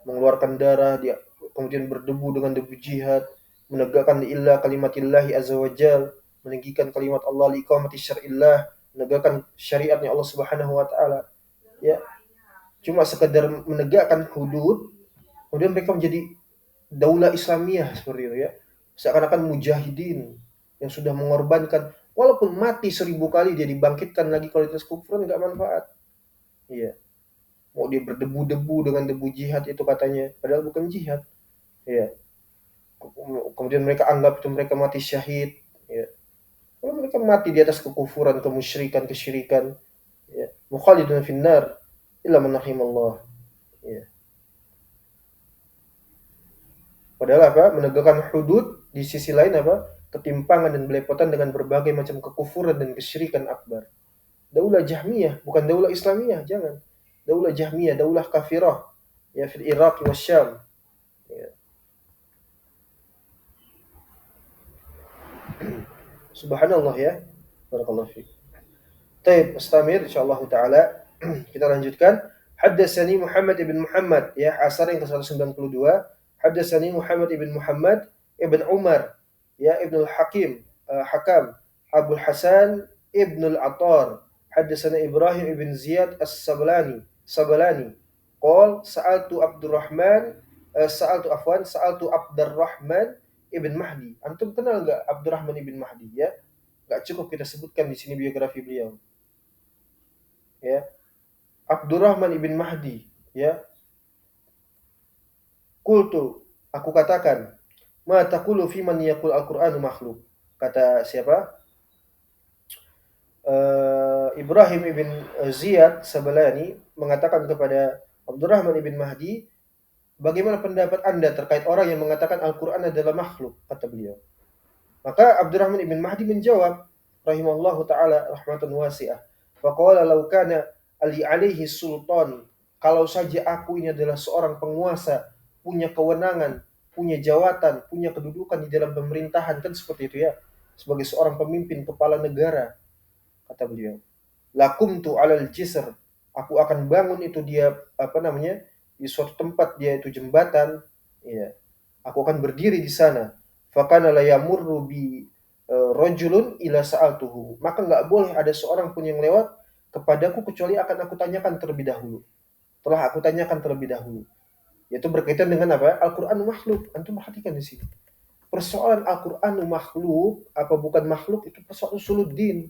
mengeluarkan darah, dia kemudian berdebu dengan debu jihad, menegakkan ilah kalimatillahi azza wajal, meninggikan kalimat Allah liqamati syar'illah, menegakkan syariatnya Allah Subhanahu wa taala. Ya, cuma sekedar menegakkan hudud, kemudian mereka menjadi daulah Islamiyah seperti itu ya. Seakan-akan mujahidin yang sudah mengorbankan, walaupun mati 1000 kali dia dibangkitkan lagi kalau itu kufur nggak manfaat. Iya. Mau dia berdebu-debu dengan debu jihad itu katanya, padahal bukan jihad. Iya. Kemudian mereka anggap itu mereka mati syahid. Ya. Kalau mereka mati di atas kekufuran, kemusyrikan, kesyirikan, ya. Mukhalidun finnar illa man rahimallah. Ya. Padahal apa? Menegakkan hudud di sisi lain apa? Ketimpangan dan belepotan dengan berbagai macam kekufuran dan kesyirikan akbar. Daulah Jahmiyah, bukan daulah Islamiyah, jangan. Daulah Jahmiyah, daulah kafirah. Ya, fil Iraq wa Syam. Ya. Subhanallah ya. Barakallahu fiik. Taib, istamir insyaallah taala. Kita lanjutkan. Haddatsani Muhammad ibn Muhammad ya, asar yang ke-192. Haddatsani Muhammad ibn Muhammad ibn Umar ya ibn al-Hakim Hakam Abu Hasan ibn al-Attar. Haddatsana Ibrahim ibn Ziyad Sabalani. Qal sa'altu Abdurrahman sa'altu Abdurrahman ibn Mahdi. Antum kenal enggak Abdurrahman ibn Mahdi ya? Enggak cukup kita sebutkan di sini biografi beliau. Ya, Abdurrahman ibn Mahdi, ya. Qultu, aku katakan, ma taqulu fi man yaqul al-Qur'anu makhluk. Kata siapa? Ibrahim ibn Ziyad Sabalani mengatakan kepada Abdurrahman ibn Mahdi, bagaimana pendapat Anda terkait orang yang mengatakan Al-Qur'an adalah makhluk, kata beliau. Maka Abdurrahman ibn Mahdi menjawab, rahimallahu taala rahmatan wasi'ah. Faqala law kana ali alaihi sultan, kalau saja aku ini adalah seorang penguasa, punya kewenangan, punya jawatan, punya kedudukan di dalam pemerintahan, kan seperti itu ya, sebagai seorang pemimpin kepala negara, kata beliau. Lakumtu alal jisr, aku akan bangun itu dia apa namanya, di suatu tempat dia itu jembatan, ya. Aku akan berdiri di sana. Fakana la yamurru bi rajulun ila sa'altuhu. Maka enggak boleh ada seorang pun yang lewat kepadaku kecuali akan aku tanyakan terlebih dahulu. Telah aku tanyakan terlebih dahulu. Yaitu berkaitan dengan apa? Al-Qur'an makhluk. Antum perhatikan di sini. Persoalan Al-Qur'an makhluk apa bukan makhluk itu persoalan usuluddin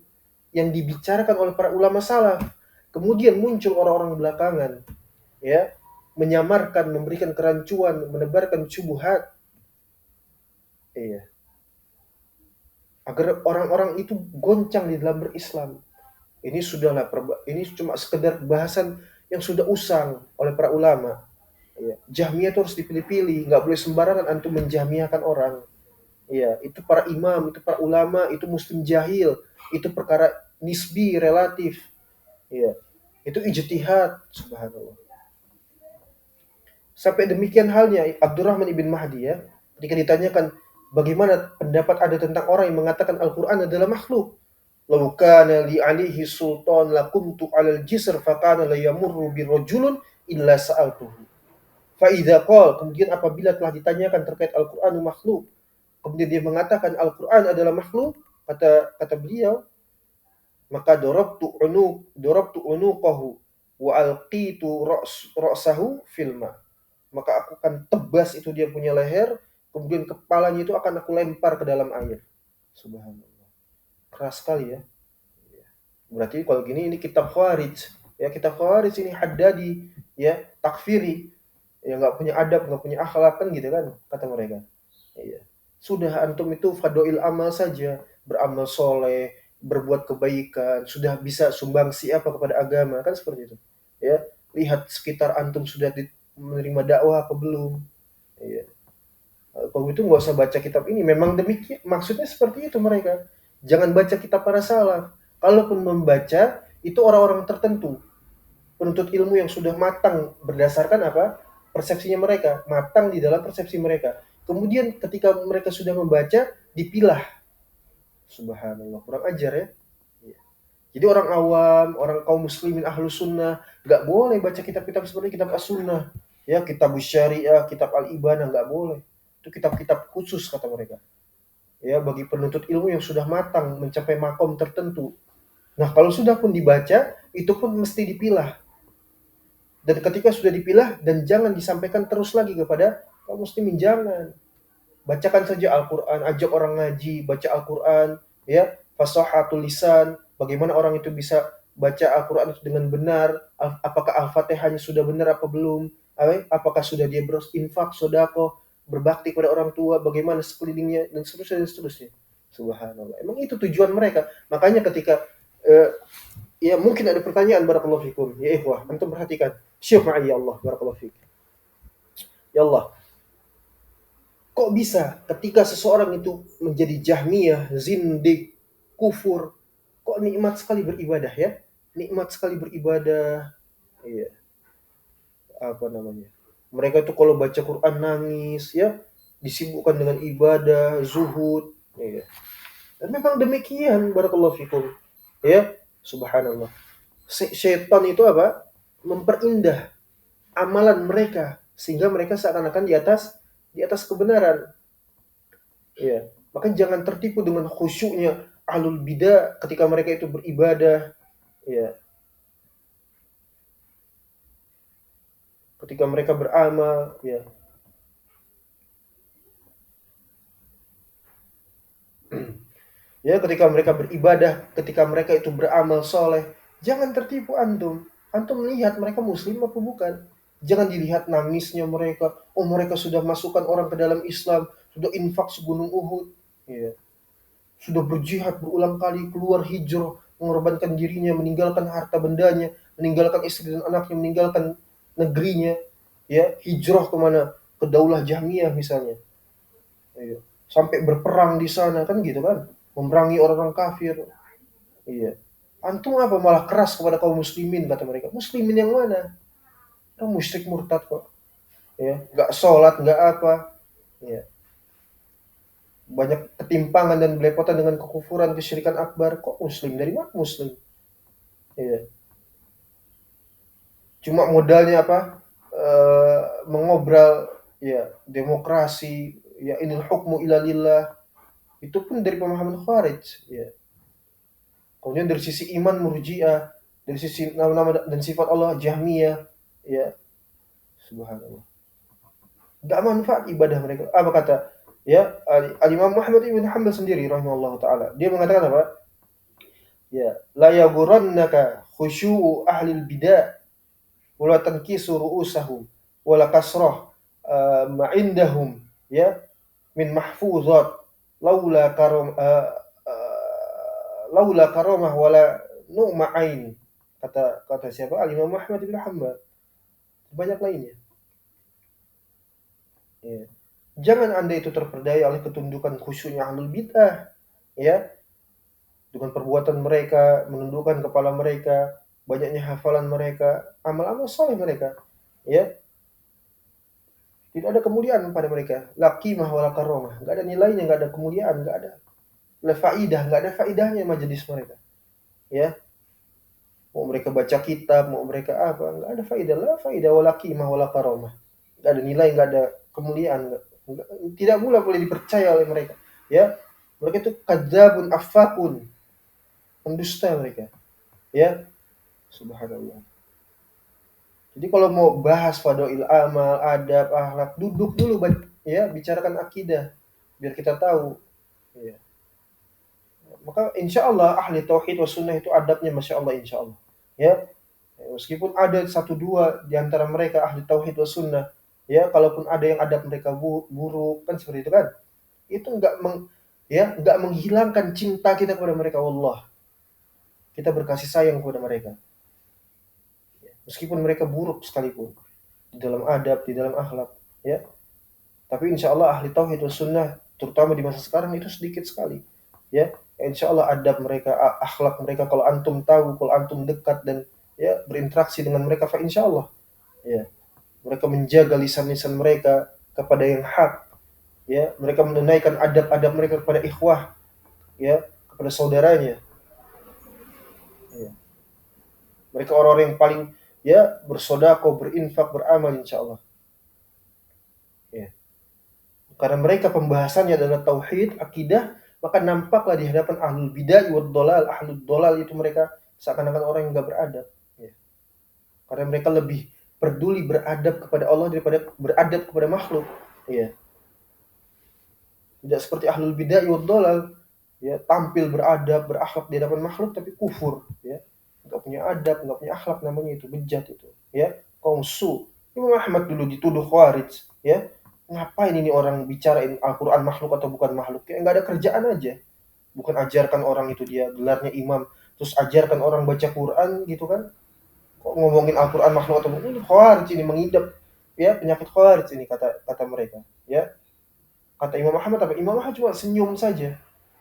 yang dibicarakan oleh para ulama salaf. Kemudian muncul orang-orang belakangan ya, menyamarkan, memberikan kerancuan, menebarkan syubhat. Iya. Agar orang-orang itu goncang di dalam berislam. Ini sudahlah, ini cuma sekedar bahasan yang sudah usang oleh para ulama. Ya. Jahmiyah itu harus dipilih-pilih, nggak boleh sembarangan antum menjahmiyahkan orang. Ya, itu para imam, itu para ulama, itu muslim jahil, itu perkara nisbi, relatif. Ya. Itu ijtihad, subhanallah. Sampai demikian halnya Abdurrahman ibn Mahdi ya, ketika ditanyakan bagaimana pendapat Anda tentang orang yang mengatakan Al-Qur'an adalah makhluk. Law kana li alihi sultan lakumtu 'alal jisr fa kana la yamurru bi rajulun illa sa'altuhu. Fa idza qala, kemudian apabila telah ditanyakan terkait Al-Qur'an makhluk, kemudian dia mengatakan Al-Qur'an adalah makhluk, kata beliau, maka darabtu unuqahu wa alqitu ra'sahu fil ma. Maka aku akan tebas itu dia punya leher, kemudian kepalanya itu akan aku lempar ke dalam air. Subhanallah. Keras sekali ya. Berarti kalau gini ini kitab Khawarij. Ya, kitab Khawarij ini Haddadi, ya, takfiri. Ya nggak punya adab, nggak punya akhlak kan gitu kan kata mereka. Iya. Sudah antum itu fadoil amal saja, beramal soleh, berbuat kebaikan, sudah bisa sumbangsi apa kepada agama kan seperti itu. Ya, lihat sekitar antum sudah menerima dakwah apa belum. Iya. Kalau itu nggak usah baca kitab ini. Memang demikian, maksudnya seperti itu mereka. Jangan baca kitab para salaf. Kalaupun membaca, itu orang-orang tertentu, penuntut ilmu yang sudah matang berdasarkan apa? Persepsinya mereka, matang di dalam persepsi mereka. Kemudian ketika mereka sudah membaca, dipilah. Subhanallah, kurang ajar ya. Jadi orang awam, orang kaum muslimin ahlus sunnah, nggak boleh baca kitab-kitab seperti kitab as-sunnah. Ya, kitab syariah, kitab al-ibanah, nggak boleh. Itu kitab-kitab khusus kata mereka. Ya, bagi penuntut ilmu yang sudah matang, mencapai makom tertentu. Nah, kalau sudah pun dibaca, itu pun mesti dipilah. Dan ketika sudah dipilah, dan jangan disampaikan terus lagi kepada kaum muslimin, jangan. Bacakan saja Al-Quran, ajak orang ngaji, baca Al-Quran, ya, fasahatul lisan, bagaimana orang itu bisa baca Al-Quran itu dengan benar, apakah Al-Fatihahnya sudah benar apa belum, apakah sudah dia berinfak, sodako, berbakti pada orang tua, bagaimana sekelilingnya, dan seterusnya, dan seterusnya. Subhanallah. Emang itu tujuan mereka. Makanya ketika ya mungkin ada pertanyaan barakallahu fikum. Ya ikhwah, antum perhatikan. Syuf ma'i ya Allah, barakallahu fik. Ya Allah, kok bisa ketika seseorang itu menjadi Jahmiyah, zindik, kufur, kok nikmat sekali beribadah ya? Nikmat sekali beribadah. Iya, apa namanya? Mereka itu kalau baca Quran nangis ya, disibukkan dengan ibadah, zuhud, iya. Dan memang demikian barakallahu fikum. Ya, subhanallah. Syaitan itu apa? Memperindah amalan mereka sehingga mereka seakan-akan di atas kebenaran. Ya, maka jangan tertipu dengan khusyuknya ahlul bidah ketika mereka itu beribadah, ya, ketika mereka beramal, ya. Ya, ketika mereka beribadah, ketika mereka itu beramal soleh, jangan tertipu antum. Antum melihat mereka muslim apa bukan. Jangan dilihat nangisnya mereka. Oh, mereka sudah masukkan orang ke dalam Islam, sudah infak segunung Uhud. Ya. Sudah berjihad berulang kali, keluar hijrah, mengorbankan dirinya, meninggalkan harta bendanya, meninggalkan istri dan anaknya, meninggalkan negerinya, ya, hijrah kemana? Ke Daulah Jahmiyah misalnya. Ya. Sampai berperang di sana kan gitu kan, memerangi orang-orang kafir. Iya. Antum apa malah keras kepada kaum muslimin kata mereka. Muslimin yang mana? Kamu musyrik murtad kok. Ya, nggak sholat, nggak apa. Ya. Banyak ketimpangan dan belepotan dengan kekufuran, kesyirikan akbar. Kok muslim? Dari mana muslim? Iya. Cuma modalnya apa? Mengobrol ya demokrasi, ya inil hukmu ila lillah. Itu pun dari pemahaman Khawarij, ya. Kemudian dari sisi iman Murji'ah, dari sisi nama-nama dan sifat Allah Jahmiyah, ya. Subhanallah. Enggak manfaat ibadah mereka. Apa kata ya Al-Imam Muhammad ibn Hanbal sendiri rahimahullah taala. Dia mengatakan apa? Ya, la yaghurannaka khusyu'u ahli bidah wala tankisu ru'usahum wala kasrah ma indahum ya min mahfuzat laula karamah wala nu'ma ain, kata siapa? Al-Imam Ahmad bin Hanbal. Banyak lainnya. Ya. Jangan Anda itu terperdaya oleh ketundukan khusyuknya ahlul bid'ah, ya, dengan perbuatan mereka, menundukkan kepala mereka, banyaknya hafalan mereka, amal-amal saleh mereka, ya. Tidak ada kemuliaan pada mereka. La qimah wala karamah. Enggak ada nilainya, enggak ada kemuliaan, enggak ada. La faidah, enggak ada faidahnya majelis mereka. Ya. Mau mereka baca kitab, mau mereka apa, enggak ada faidah. La faidah wala qimah wala karamah. Enggak ada nilai, enggak ada kemuliaan, enggak, tidak pula boleh dipercaya oleh mereka. Ya. Mereka itu kadzabun affakun. pendusta mereka. Ya, subhanallah. Jadi kalau mau bahas fadail amal, adab, akhlak, duduk dulu ya, bicarakan akidah biar kita tahu. Ya. Maka insya Allah ahli tauhid wa sunnah itu adabnya masya Allah insya Allah. Ya, meskipun ada satu dua di antara mereka ahli tauhid wa sunnah, ya kalaupun ada yang adab mereka buruk kan seperti itu kan, itu nggak menghilangkan cinta kita kepada mereka. Wallah, kita berkasih sayang kepada mereka, meskipun mereka buruk sekalipun di dalam adab, di dalam akhlak, ya. Tapi insya Allah ahli tauhid wa sunnah, terutama di masa sekarang itu sedikit sekali, ya. Insya Allah adab mereka, akhlak mereka, kalau antum tahu, kalau antum dekat dan ya berinteraksi dengan mereka, fa insya Allah, ya. Mereka menjaga lisan-lisan mereka kepada yang hak, ya. Mereka menunaikan adab-adab mereka kepada ikhwah, ya, kepada saudaranya, ya. Mereka orang-orang yang paling ya bersedekah, berinfak, beramal insya Allah. Ya. Karena mereka pembahasannya adalah tauhid, akidah, maka nampaklah di hadapan ahlul bid'ah wad dhalal, ahlul dhalal itu mereka seakan-akan orang yang enggak beradab. Ya. Karena mereka lebih peduli beradab kepada Allah daripada beradab kepada makhluk. Ya. Tidak seperti ahlul bid'ah wad dhalal, ya, tampil beradab, berakhlak di hadapan makhluk tapi kufur, ya. Enggak punya adab, enggak punya akhlak, namanya itu bejat itu, ya. Kaum su. Imam Ahmad dulu dituduh khawarij, ya. Ngapain ini orang bicarain Al-Qur'an makhluk atau bukan makhluk? Kayak enggak ada kerjaan aja. Bukan ajarkan orang itu, dia gelarnya imam, terus ajarkan orang baca Quran gitu kan. Kok ngomongin Al-Qur'an makhluk atau bukan? Ini khawarij, ini mengidap ya penyakit khawarij ini, kata kata mereka, ya. Kata Imam Ahmad apa? Imam Ahmad cuma senyum saja.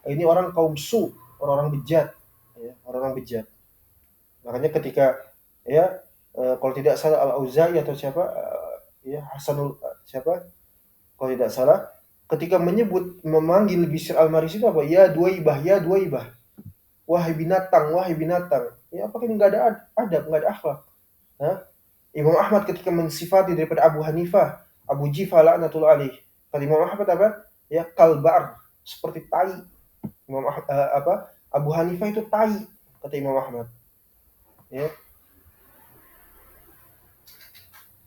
Ini orang kaum su, orang-orang bejat, ya, orang-orang bejat. Makanya ketika ya kalau tidak salah Al-Auza'i atau siapa, ya Hasanul siapa? Kalau tidak salah, ketika memanggil Bishr Al-Marisi itu apa? Ya Duwaibah, ya Duwaibah. Wahai binatang, wahai binatang. Ya apakah ini enggak ada adab, enggak ada akhlak? Hah? Imam Ahmad ketika mensifati daripada Abu Hanifah, Abu Jifah laknatullah alaih. Kata Imam Ahmad apa? Ya kalbar, seperti tai. Abu Hanifah itu tai, kata Imam Ahmad. Ya,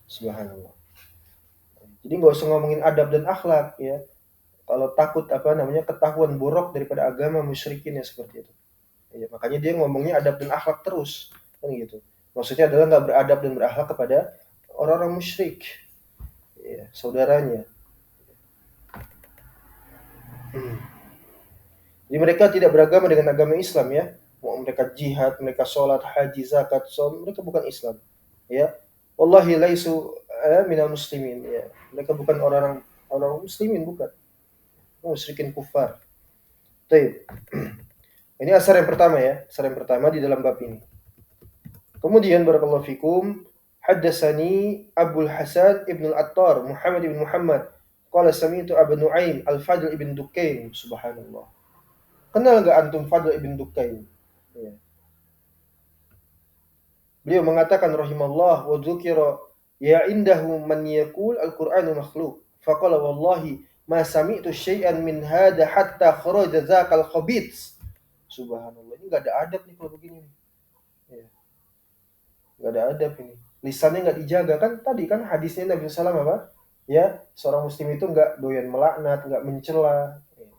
subhanallah. Jadi nggak usah ngomongin adab dan akhlak, ya. Kalau takut ketahuan borok daripada agama musyrikin ya seperti itu. Ya, makanya dia ngomongnya adab dan akhlak terus, kan gitu. Maksudnya adalah nggak beradab dan berakhlak kepada orang-orang musyrik, ya, saudaranya. Jadi mereka tidak beragama dengan agama Islam, ya. Mau mereka jihad, mereka sholat, haji, zakat, som, mereka bukan Islam. Ya. Wallahi laisu minal muslimin, ya. Mereka bukan orang muslimin, bukan. Musyrikin kufar. Baik. Ini asar yang pertama, ya. Asar yang pertama di dalam bab ini. Kemudian barakallahu fikum, haddatsani Abdul Hasan ibn al-Attar, Muhammad ibn Muhammad. Qala sami'tu Abu Nuaim Al-Fadl ibn Dukain, subhanallah. Kenal enggak antum Fadl ibn Dukain? Ya. Beliau mengatakan rahimallah wa dzukira ya indahu man yaqul al-Qur'anu makhluq. Faqala wallahi ma sami'tu syai'an min hadha hatta kharaja dzakal khabith. Subhanallah. Ini enggak ada adab nih kalau begini. Ya. Enggak ada adab ini. Lisannya enggak dijaga kan, tadi kan hadisnya Nabi sallallahu alaihi wasallam apa? Ya, seorang muslim itu enggak doyan melaknat, enggak mencela. Ya.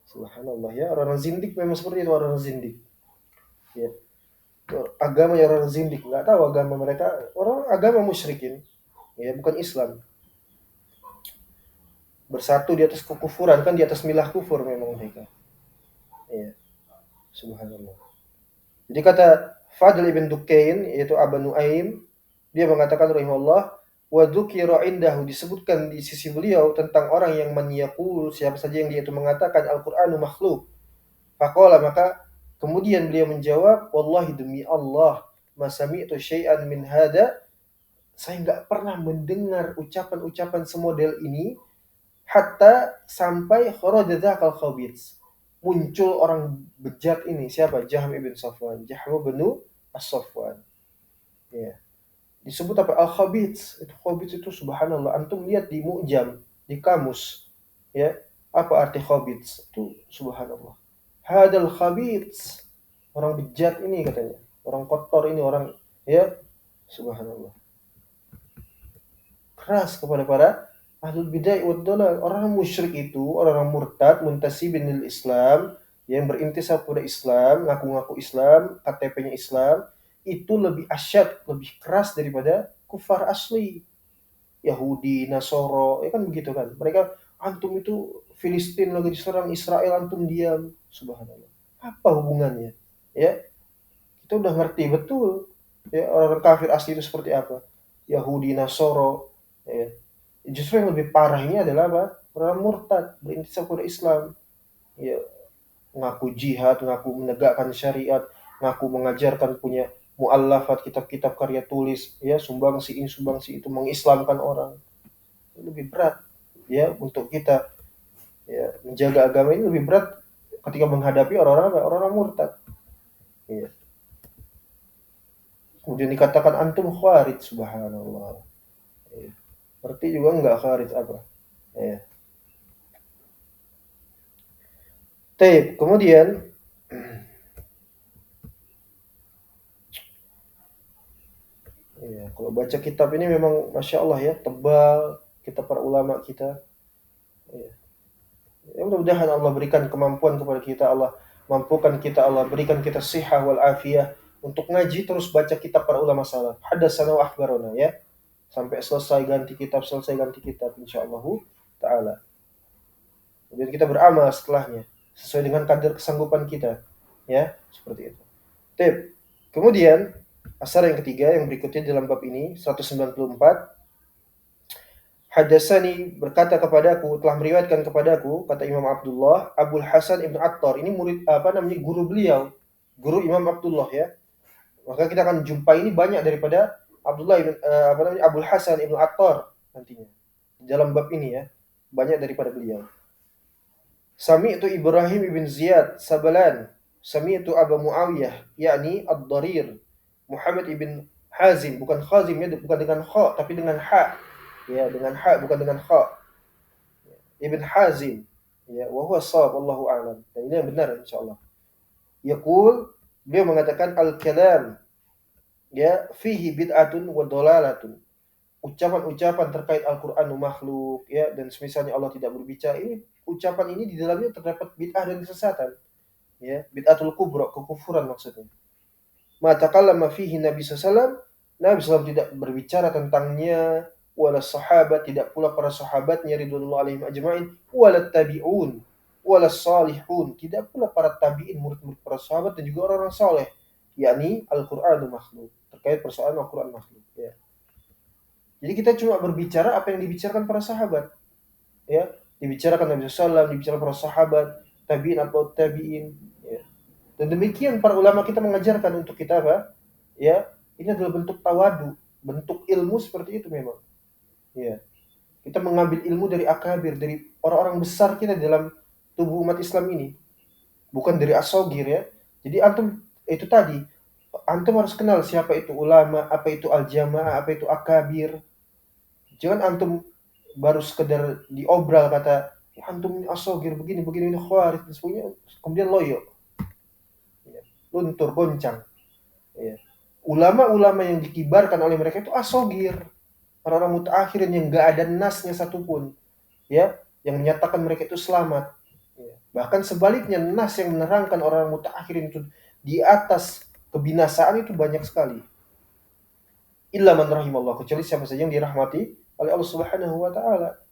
Subhanallah, ya, orang-orang zindik memang seperti itu, orang zindik. Ya. Agama yang orang zindik, nggak tahu agama mereka, orang agama musyrikin, ya bukan Islam. Bersatu di atas kekufuran, kan di atas milah kufur memang mereka. Ya, subhanallah. Jadi kata Fadl ibn Dukain, yaitu Abu Nuaim, dia mengatakan rahimahullah, wa dzukira indahu, disebutkan di sisi beliau tentang orang yang yaqul, siapa saja yang dia itu mengatakan Al-Qur'anu makhluk. Faqala, maka kemudian beliau menjawab, wallahi demi Allah, ma sami'tu syai'an min hada, saya nggak pernah mendengar ucapan-ucapan semodel ini, hatta sampai kharaja dzakal khabith. Muncul orang bejat ini, siapa? Jahm ibn Safwan, Jahm bin As-Safwan. Ya. Disebut apa? Al-khabith. Itu khabith itu subhanallah. Antum lihat di Mu'jam, di kamus. Ya. Apa arti khabith? Itu subhanallah. hadal khabits, orang bejat ini katanya, orang kotor ini, orang ya subhanallah. Keras kepada para ahlul bid'ah wad dhalal. Orang musyrik itu, orang murtad muntasibin lil Islam, yang berintisab kepada Islam, ngaku-ngaku Islam, KTP-nya Islam, itu lebih asyad, lebih keras daripada kufar asli. Yahudi, Nasoro, ya kan begitu kan. Mereka, antum itu Filistin lagi diserang Israel, antum diam. Subhanallah. Apa hubungannya? Ya, kita udah ngerti betul. Ya, orang kafir asli itu seperti apa. Yahudi, Nasoro. Ya. Justru yang lebih parah ini adalah apa? Orang murtad, berintisab kepada Islam. Ya, ngaku jihad, ngaku menegakkan syariat, ngaku mengajarkan punya muallafat, kitab-kitab karya tulis, ya sumbangsi ini sumbangsi itu, mengislamkan orang. Lebih berat ya untuk kita ya menjaga agama ini, lebih berat ketika menghadapi orang-orang murtad. Ya. Kemudian dikatakan antum khawarij, subhanallah. Ya. Berarti juga enggak khawarij apa? Ya. Taib. Kemudian ya, kalau baca kitab ini memang masya Allah ya, tebal kitab para ulama kita. Ya. Ya, mudah-mudahan Allah berikan kemampuan kepada kita, Allah mampukan kita, Allah berikan kita sihah wal afiyah untuk ngaji terus baca kitab para ulama salaf. Hadatsana wa akhbarana ya. Sampai selesai ganti kitab insyaallah taala. Kemudian kita beramal setelahnya sesuai dengan kadar kesanggupan kita. Ya, seperti itu. Tip. Kemudian asar yang ketiga yang berikutnya dalam bab ini 194, Hadatsani berkata kepadaku, telah meriwayatkan kepadaku, kata Imam Abdullah, Abul Hasan Ibnu Attar. Ini murid guru beliau, guru Imam Abdullah ya. Maka kita akan jumpa ini banyak daripada Abdullah ibn, Abul Hasan Ibnu Attar nantinya. Dalam bab ini ya, banyak daripada beliau. Sami'tu Ibrahim ibn Ziyad Sabalan, Sami'tu Abu Muawiyah, yakni Ad-Darir, Muhammad ibn Hazim, bukan Khazim ya, bukan dengan kha tapi dengan ha. Ya, dengan ha bukan dengan kha. Ibn Hazim. Ya, wa huwa shawab wallahu a'lam. Dan ini yang benar insyaallah. Yaqul, beliau mengatakan al-kalam ya fihi bid'atun wa dhalalatun. Ucapan-ucapan terkait Al-Qur'an makhluk ya dan semisalnya Allah tidak berbicara, ini ucapan ini di dalamnya terdapat bid'ah dan kesesatan. Ya, bid'atul kubra, kekufuran maksudnya. Ma takallama fihi Nabi sallallahu alaihi wasallam, Nabi SAW tidak berbicara tentangnya, wala sahabat, tidak pula para sahabatnya ridwanullah alaihim ajma'in, wala tabi'un, wala salihun, tidak pula para tabi'in, murid-murid para sahabat dan juga orang-orang saleh, yakni Al-Qur'anu makhluk, terkait persoalan Al-Qur'an makhluk ya. Jadi kita cuma berbicara apa yang dibicarakan para sahabat ya, dibicarakan Nabi SAW, dibicarakan para sahabat, tabi'in atau tabi'in ya. Dan demikian para ulama kita mengajarkan untuk kita apa? Ya, ini adalah bentuk tawadu, bentuk ilmu seperti itu memang. Ya. Kita mengambil ilmu dari akabir, dari orang-orang besar kita dalam tubuh umat Islam ini. Bukan dari asogir ya. Jadi antum itu tadi, antum harus kenal siapa itu ulama, apa itu al-jamaah, apa itu akabir. Jangan antum baru sekedar diobral kata, ya, antum ini asogir begini, ini khawarij, dan sebagainya, kemudian loyo. Ya. Luntur, goncang. Ya. Ulama-ulama yang dikibarkan oleh mereka itu asogir, orang-orang mutaakhirin yang nggak ada nasnya satupun, ya, yang menyatakan mereka itu selamat. Ya. Bahkan sebaliknya, nas yang menerangkan orang mutaakhirin itu di atas kebinasaan itu banyak sekali. Illa man rahimallah, kecuali siapa saja yang dirahmati oleh Allah Subhanahu wa taala.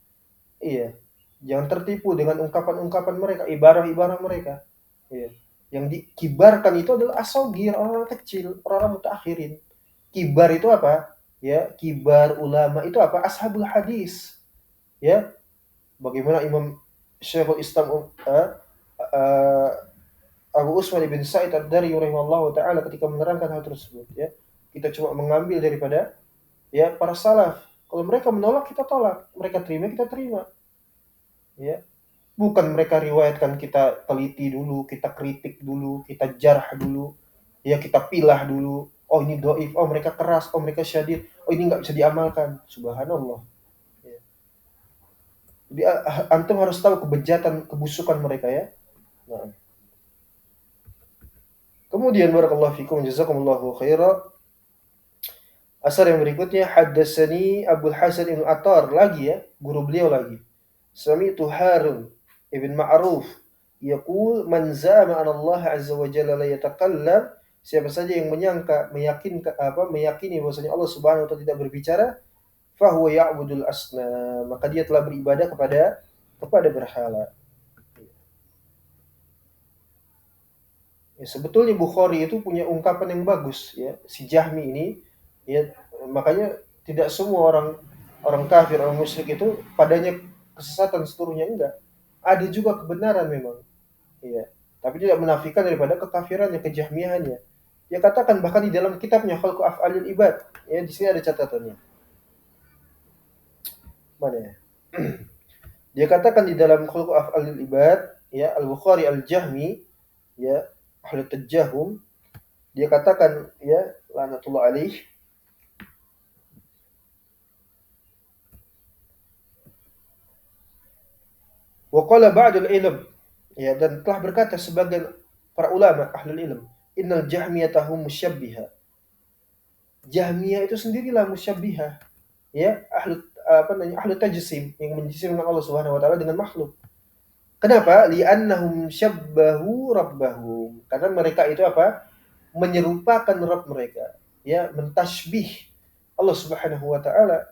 Iya. Jangan tertipu dengan ungkapan-ungkapan mereka, ibarah-ibarah mereka. Iya. Yang dikibarkan itu adalah asogir, orang-orang kecil, orang-orang mutaakhirin. Kibar itu apa? Ya, kibar ulama itu apa? Ashabul hadis. Ya. Bagaimana Imam Syekhul Islam Abu Usman bin Sa'id Ad-Dari rahimahullah taala ketika menerangkan hal tersebut ya. Kita cuma mengambil daripada ya para salaf. Kalau mereka menolak kita tolak, mereka terima kita terima. Ya. Bukan mereka riwayatkan kita teliti dulu, kita kritik dulu, kita jarh dulu, ya kita pilah dulu. Oh ini doif, oh mereka keras, oh mereka syadid, oh ini nggak bisa diamalkan. Subhanallah. Ya. Jadi antum harus tahu kebejatan, kebusukan mereka ya. Nah. Kemudian barakallahu fikum jazakumullahu khairan. Asar yang berikutnya haddatsani Abdul Hasan Ibn Attar lagi ya, guru beliau lagi. Sami'tu Harun ibn Ma'ruf yaqul man zama an Allah azza wa jalla la yatakallam, siapa saja yang meyakini bahwasanya Allah Subhanahu wa taala tidak berbicara, fahuwa ya'budul asnam, maka dia telah beribadah kepada berhala. Ya, sebetulnya Bukhari itu punya ungkapan yang bagus ya, si Jahmi ini ya, makanya tidak semua orang kafir, orang musyrik itu padanya kesesatan seluruhnya, enggak. Ada juga kebenaran memang. Ya. Tapi tidak menafikan daripada kekafirannya, kejahmiahannya. Dia katakan bahkan di dalam kitabnya Khalqu Af'alil Ibad, ya di sini ada catatannya. Mana ya? Dia katakan di dalam Khalqu Af'alil Ibad, ya Al-Bukhari Al-Jahmi, ya ahli tajahum, dia katakan ya laknatullah alaih, wa qala ba'dul ilm, ya dan telah berkata sebagian para ulama ahli ilm, innal jahmiyata hum musyabbiha. Jahmiyah itu sendirilah musyabbiha, ya ahli tajsim, yang menjisimkan Allah Subhanahu wa taala dengan makhluk. Kenapa? Li'annahum syabbahu rabbahum. Karena mereka itu apa? Menyerupakan Rabb mereka, ya, mentasbih Allah Subhanahu wa taala.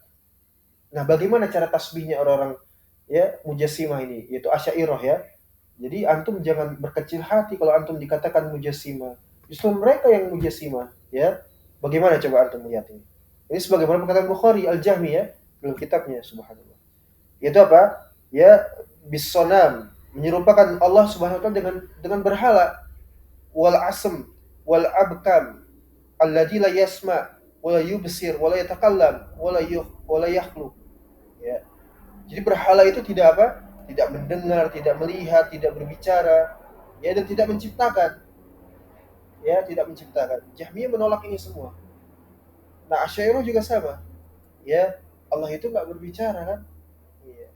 Nah, bagaimana cara tasbihnya orang-orang ya mujassimah ini, yaitu Asy'ariyah ya. Jadi antum jangan berkecil hati kalau antum dikatakan mujassimah. Justru mereka yang mujassimah, ya. Bagaimana coba antum melihat ini? Ini sebagaimana perkataan Bukhari Al-Jahmi ya, dalam kitabnya, subhanallah. Yaitu apa? Ya, bisonam, menyerupakan Allah Subhanahu wa taala dengan berhala, wal asm wal abkam alladzi la yasma wala yubsir wala yatakallam wala yakhluq. Ya. Jadi berhala itu tidak apa? Tidak mendengar, tidak melihat, tidak berbicara, ya dan tidak menciptakan. Ya, tidak menciptakan. Jahmiyah menolak ini semua. Nah, Asy'ariyah juga sama. Ya, Allah itu nggak berbicara kan? Iya.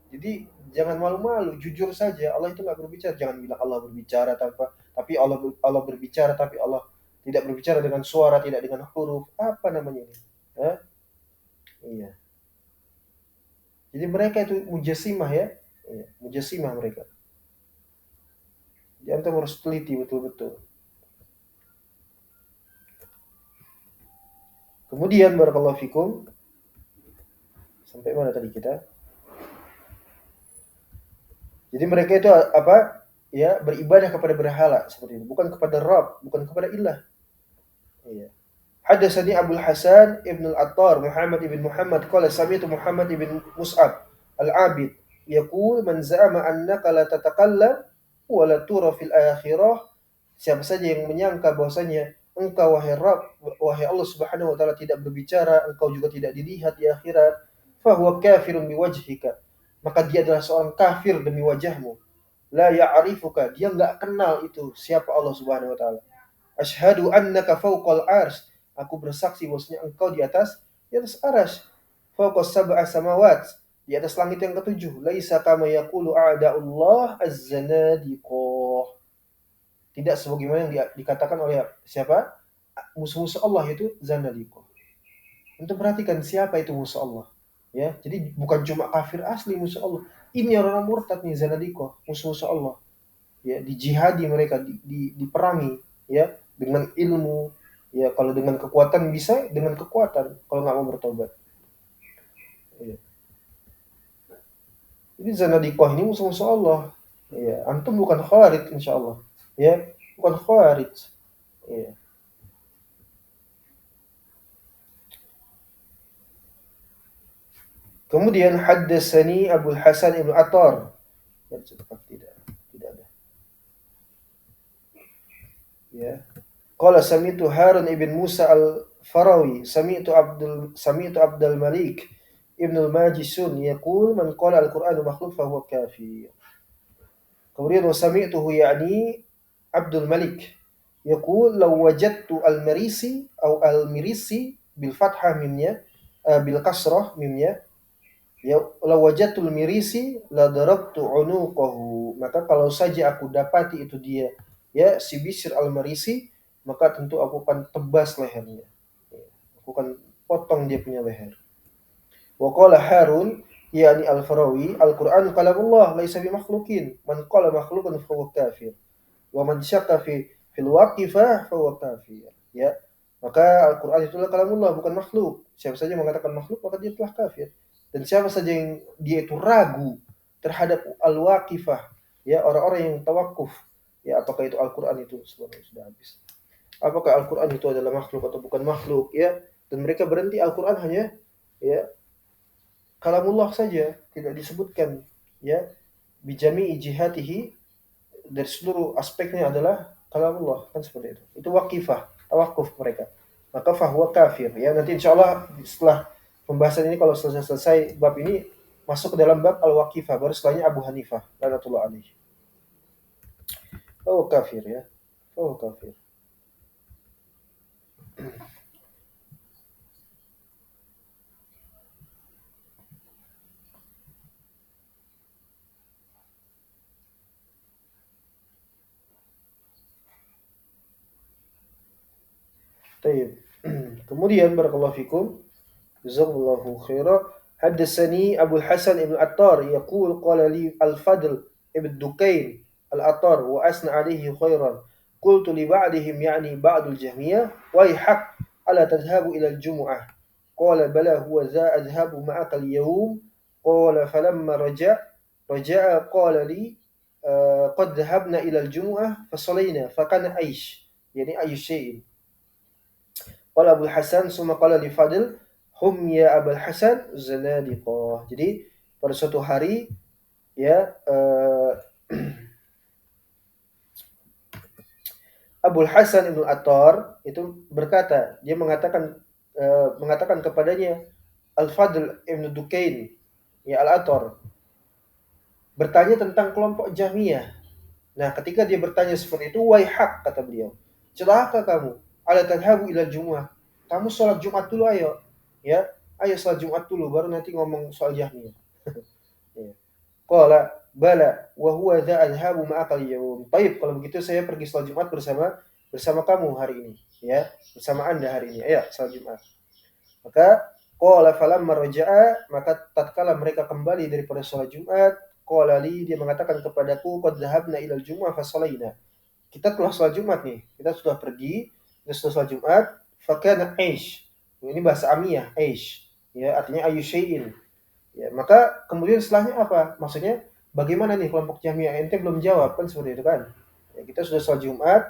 Jadi jangan malu-malu, jujur saja. Allah itu nggak berbicara. Jangan bilang Allah berbicara tapi Allah berbicara tapi Allah tidak berbicara dengan suara, tidak dengan huruf. Apa namanya ini? Hah? Iya. Jadi mereka itu mujassimah ya. Iya, mujassimah mereka. Jadi antum harus teliti betul-betul. Kemudian barakallahu fikum, sampai mana tadi kita? Jadi mereka itu apa? Ya, beribadah kepada berhala seperti itu, bukan kepada Rabb, bukan kepada ilah. Iya. Hadatsani Abdul Hasan Ibn Al-Attar Muhammad ibn Muhammad qala sami'tu Muhammad ibn Mus'ab Al-Abid yaqul man za'ama annaka la tatakallam wa la tura fil akhirah, siapa saja yang menyangka bahwasanya engkau wahai Rabb, wahai Allah Subhanahu wa taala tidak berbicara, engkau juga tidak dilihat di akhirat, fa huwa kafirun biwajhika, maka dia adalah seorang kafir demi wajahmu. La ya'rifuka, dia enggak kenal itu siapa Allah Subhanahu wa taala. Asyhadu annaka fawqal arsy, aku bersaksi bahwasanya engkau di atas arsy. Fawqas sab'a samawat, di atas langit yang ketujuh. Laisa kama yaqulu a'da'ullah az-zanadiqah. Tidak sebagaimana yang dikatakan oleh siapa? Musuh-musuh Allah, itu zanadiqah. Untuk perhatikan siapa itu musuh Allah. Ya, jadi bukan cuma kafir asli musuh Allah. Ini orang-orang murtad nih, zanadiqah, musuh-musuh Allah. Ya, dijihadi mereka, diperangi, ya, dengan ilmu, ya kalau dengan kekuatan bisa dengan kekuatan kalau nggak mau bertobat. Ya. Jadi zanadiqah ini musuh-musuh Allah. Ya, antum bukan khawarij insyaallah. Ya, bukan khawarij. Ya. Kemudian haddatsani Abdul Hasan Ibn Attar. Tidak ada. Ya. Qala sami'tu Harun ibn Musa al-Farawi, sami'tu Abdul Malik Ibn al-Majisun yaqul man qala al-Qur'anu makhluq fa huwa kafir. Kemudian wa sami'tuhu yani Abdul Malik yaqul law wajadtu al-Marisi atau al-Mirisi bil fathah mimnya, bil kasrah mimnya, ya law wajadtu al-Mirisi la darabtu unuqahu, maka kalau saja aku dapati itu dia ya si Bishr al-Marisi, maka tentu aku akan tebas lehernya. Ya, aku akan potong dia punya leher. Wa qala Harun yakni al-Farawi, Al-Qur'an kalamullah laisa bimakhluqin. Man qala makhluqun fa huwa kafir. Wa man syakka fil waqifah fa huwa kafir. Ya. Maka Al-Qur'an itulah kalamullah, bukan makhluk. Siapa saja mengatakan makhluk maka dia telah kafir. Dan siapa saja yang dia itu ragu terhadap al-waqifah, ya orang-orang yang tawakuf, ya apakah itu Al-Qur'an itu sebenarnya sudah habis. Apakah Al-Qur'an itu adalah makhluk atau bukan makhluk, ya? Dan mereka berhenti Al-Qur'an hanya ya kalamullah saja, tidak disebutkan ya bijami jihatihi, dari seluruh aspeknya adalah kalamullah, kan seperti itu. Itu waqifah, tawakuf mereka. Maka fahuwa kafir. Ya, nanti insyaallah setelah pembahasan ini kalau selesai bab ini masuk ke dalam bab al-waqifah, baru setelahnya Abu Hanifah radhiyallahu alaihi. Oh kafir ya. Oh kafir. Taib. Kemudian barakallahu fikum, jazakallahu khairan. Haddatsani Abu Hasan Ibn Attar yaqul qala li Al-Fadl Ibn Dukain Al-Attar wa asna alayhi khairan. Qultu li ba'dihim yani ba'dul Jahmiyah wa haq ala tadhhabu ila al-jum'ah. Qala bala huwa za adhhabu ma'aka al-yawm. Qala falamma raja'a qala li qad dhahabna ila al-jum'ah fa salayna fa kana aish, yani ayu syai'in. Qala Abu Hasan summa qala li Fadil hum ya Abul Hasan zanadiqah. Jadi pada suatu hari ya Abul Hasan Ibnu Attar itu berkata, dia mengatakan kepadanya Al-Fadl Ibnu Dukain ya Al-Attar, bertanya tentang kelompok Jahmiyah. Nah, ketika dia bertanya seperti itu, waihak kata beliau, celaka kamu, ala tadhhabu ila Jumu'ah. Kamu sholat Jumat dulu ayo. Ya, ayo sholat Jumat dulu baru nanti ngomong soal Jahmiyah. Ya. Qala bala wa huwa dza adhhabu ma'aka al-yawm. Baik, kalau begitu saya pergi sholat Jumat bersama kamu hari ini, ya. Bersama Anda hari ini. Ayo sholat Jumat. Maka qala falamma raja'a, maka tatkala mereka kembali daripada sholat Jumat, qala li, dia mengatakan kepadaku, qad dhahabna ilal jumu'ah fa shalaina. Kita telah sholat Jumat nih, kita sudah pergi, kita sudah sholat Jumat, fa kana aish. Ini bahasa amiyah, aish. Ya, artinya ayu syai'in. Ya, maka kemudian setelahnya apa? Maksudnya bagaimana nih kelompok Jahmiyah, ente belum jawab kan seperti itu kan? Ya, kita sudah sholat Jumat,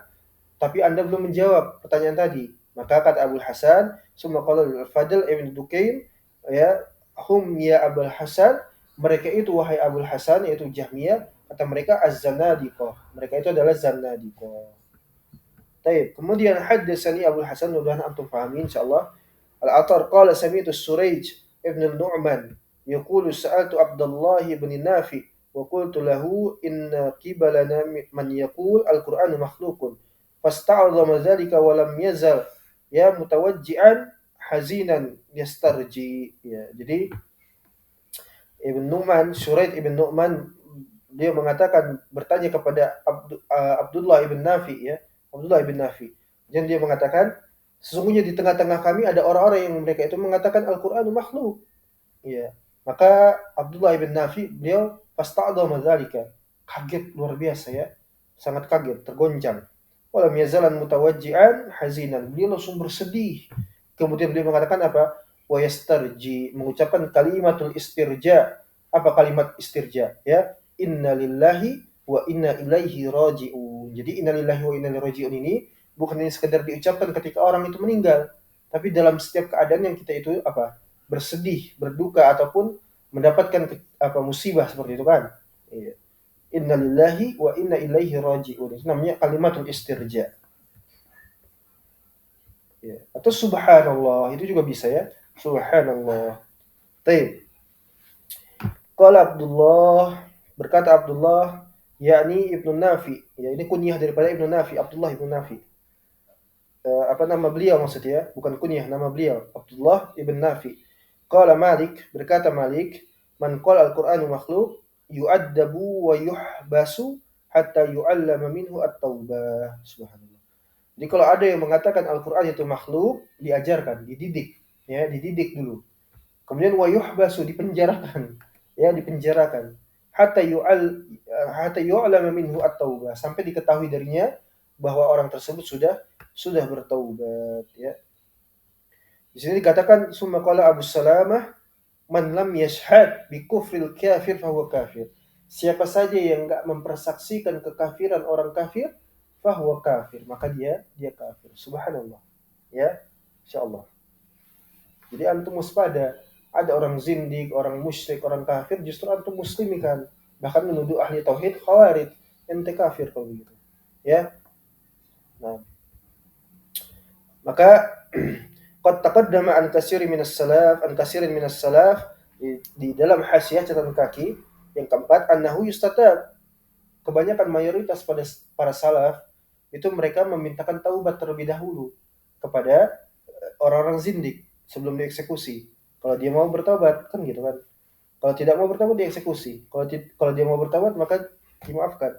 tapi Anda belum menjawab pertanyaan tadi. Maka kata Abu Hasan, summa qala al-Fadl Ibn Dukain, ya, hum ya Abu Hasan, mereka itu wahai Abu Hasan, yaitu Jahmiyah, kata mereka az-zanadiqah. Mereka itu adalah zanadiqah. Baik, kemudian haddatsani Abu Hasan, mudah-mudahan antum pahami insyaallah. Al-Attar qala sami'tu Surayj ibn al-Nu'man yaqulu sa'altu Abdullah ibn Nafi wa qultu lahu inna qibalana man yaqul al-Qur'anu makhluqun fasta'adhama dhalika wa lam yazal ya mutawajji'an hazinan yastarji. Ya, jadi Ibn Nu'man, Suraid ibn Nu'man, dia mengatakan, bertanya kepada Abdullah ibn Nafi, ya, Abdullah ibn Nafi. Dan dia mengatakan, sesungguhnya di tengah-tengah kami ada orang-orang yang mereka itu mengatakan Al-Qur'an makhluk. Ya. Maka Abdullah ibn Nafi, beliau fasta'adhama dzalika, kaget luar biasa ya. Sangat kaget, tergoncang. Walam yazalan mutawajji'an hazinan. Beliau langsung bersedih. Kemudian beliau mengatakan apa? Wa yastarji, mengucapkan kalimatul istirja. Apa kalimat istirja? Ya, inna lillahi wa inna ilaihi raji'un. Jadi inna lillahi wa inna ilaihi raji'un ini bukan hanya sekedar diucapkan ketika orang itu meninggal, tapi dalam setiap keadaan yang kita itu apa? Bersedih, berduka ataupun mendapatkan apa musibah seperti itu kan. Iya. Inna lillahi wa inna ilaihi raji'un. Itu namanya kalimatul istirja. Ya. Atau subhanallah, itu juga bisa ya. Subhanallah. Baik. Qala Abdullah, berkata Abdullah, yakni Ibnu Nafi. Ya, ini kunyah daripada Ibnu Nafi, Abdullah Ibnu Nafi. Apa nama beliau maksudnya? Bukan kunyah, nama beliau, Abdullah Ibn Nafi. Qala Malik, berkata Malik, man qala al-Qur'anu makhluk yu'addabu wa yuhbasu hatta yu'allama minhu at-taubah. Subhanallah. Jadi kalau ada yang mengatakan Al-Qur'an itu makhluk, diajarkan, dididik, ya, dididik dulu. Kemudian wa yuhbasu, dipenjarakan, ya, dipenjarakan. Hatta yu'lama minhu at-taubah, sampai diketahui darinya bahwa orang tersebut sudah bertaubat, ya. Di sini dikatakan summa qala Abu Salamah man lam yashhad bi kufril kafir fahuwa kafir. Siapa saja yang enggak mempersaksikan kekafiran orang kafir, fahuwa kafir, maka dia kafir. Subhanallah. Ya, insyaallah. Jadi antum waspada, ada orang zindik, orang musyrik, orang kafir, justru antum muslimikan. Bahkan menuduh ahli tauhid khawarij, ente kafir kalau begitu. Ya. Nah, maka qad taqaddama an katsirin minas salaf di dalam hasyiah catatan kaki yang keempat annahu yustatab. Kebanyakan mayoritas pada para salaf itu mereka memintakan taubat terlebih dahulu kepada orang-orang zindik sebelum dieksekusi. Kalau dia mau bertobat kan gitu kan. Kalau tidak mau bertobat dieksekusi. Kalau dia mau bertobat maka dimaafkan,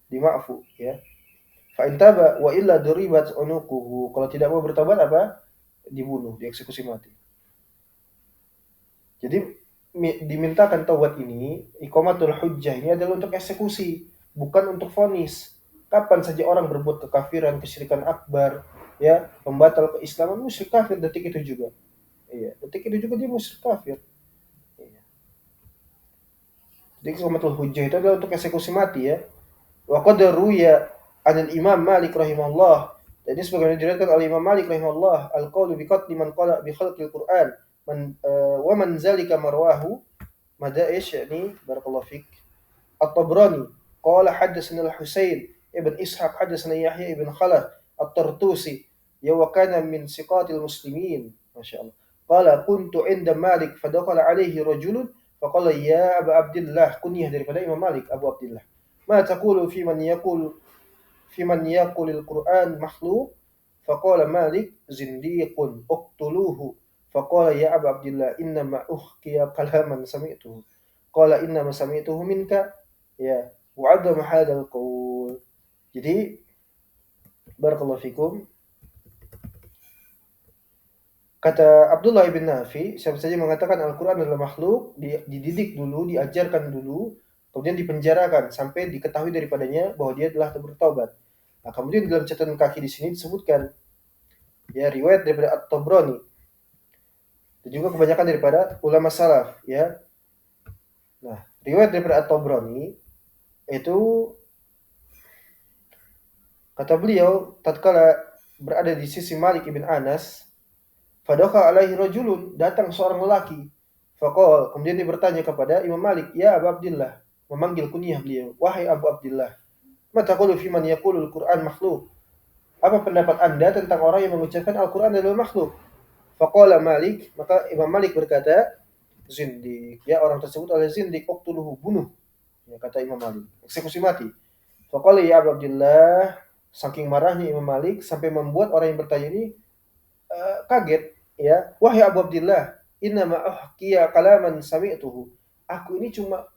dimaafu, ya. Fa in taba wa illa duribat unuquhu. Kalau tidak mau bertobat apa? Dibunuh, dieksekusi mati. Jadi dimintakan taubat ini, iqamatul hujjah ini adalah untuk eksekusi, bukan untuk vonis. Kapan saja orang berbuat kekafiran, kesyirikan akbar, ya, pembatal keislaman, musyrik kafir detik itu juga. Iya, detik itu juga dia musyrik kafir. Iya. Jadi iqamatul hujjah itu adalah untuk eksekusi mati, ya. Wa qad ruya 'anil Imam Malik rahimahullah. Jadi sebagaimana diriwayatkan oleh Imam Malik rahimahullah, al-qaulu bi qatli man qala bi khalqil Qur'an wa man zalika marwahu madaish, yakni barakallahu fik at-Tabrani qala hadatsana al-Husain ibn Ishaq hadatsana Yahya ibn Khalaf at-Tartusi ya wa kana min siqatil muslimin, masyaallah. Qala kuntu 'inda Malik fadakhala alaihi rajulun faqala ya Aba Abdillah, kunyah daripada Imam Malik, Abu Abdillah. Ma taqulu fi man yaqulul Qur'an makhluk? Faqala Malik zindiqun uqtuluhu. Faqala ya Aba Abdillah innama uhkiya kalaman sami'tuhu. Qala innama sami'tuhu minka, ya, wa 'adama hadzal qaul. Jadi barakallahu fikum, kata Abdullah bin Nafi, siapa saja mengatakan Al-Qur'an adalah makhluk, dididik dulu, diajarkan dulu, kemudian dipenjarakan sampai diketahui daripadanya bahwa dia telah bertaubat. Nah, kemudian dalam catatan kaki di sini disebutkan, ya, riwayat daripada At-Tabrani dan juga kebanyakan daripada ulama salaf, ya. Nah, riwayat daripada At-Tabrani itu kata beliau tatkala berada di sisi Malik ibn Anas, fadakha alaihi rajulun, datang seorang lelaki. Faqala, kemudian dia bertanya kepada Imam Malik, ya Abu Abdillah, memanggil kunyah beliau, wahai Abu Abdillah, ma taqulu fi man yaqulul Qur'an makhluk? Apa pendapat Anda tentang orang yang mengucapkan Al-Qur'an adalah makhluk? Faqala Malik, maka Imam Malik berkata, zindik, ya, orang tersebut adalah zindik, uqtuluhu, bunuh, ya, kata Imam Malik, eksekusi mati. Faqala ya Abu Abdillah, saking marahnya Imam Malik sampai membuat orang yang bertanya ini kaget, ya. Wahai Abu Abdillah, innama uhkiya kalaman sami'tuhu. Aku ini cuma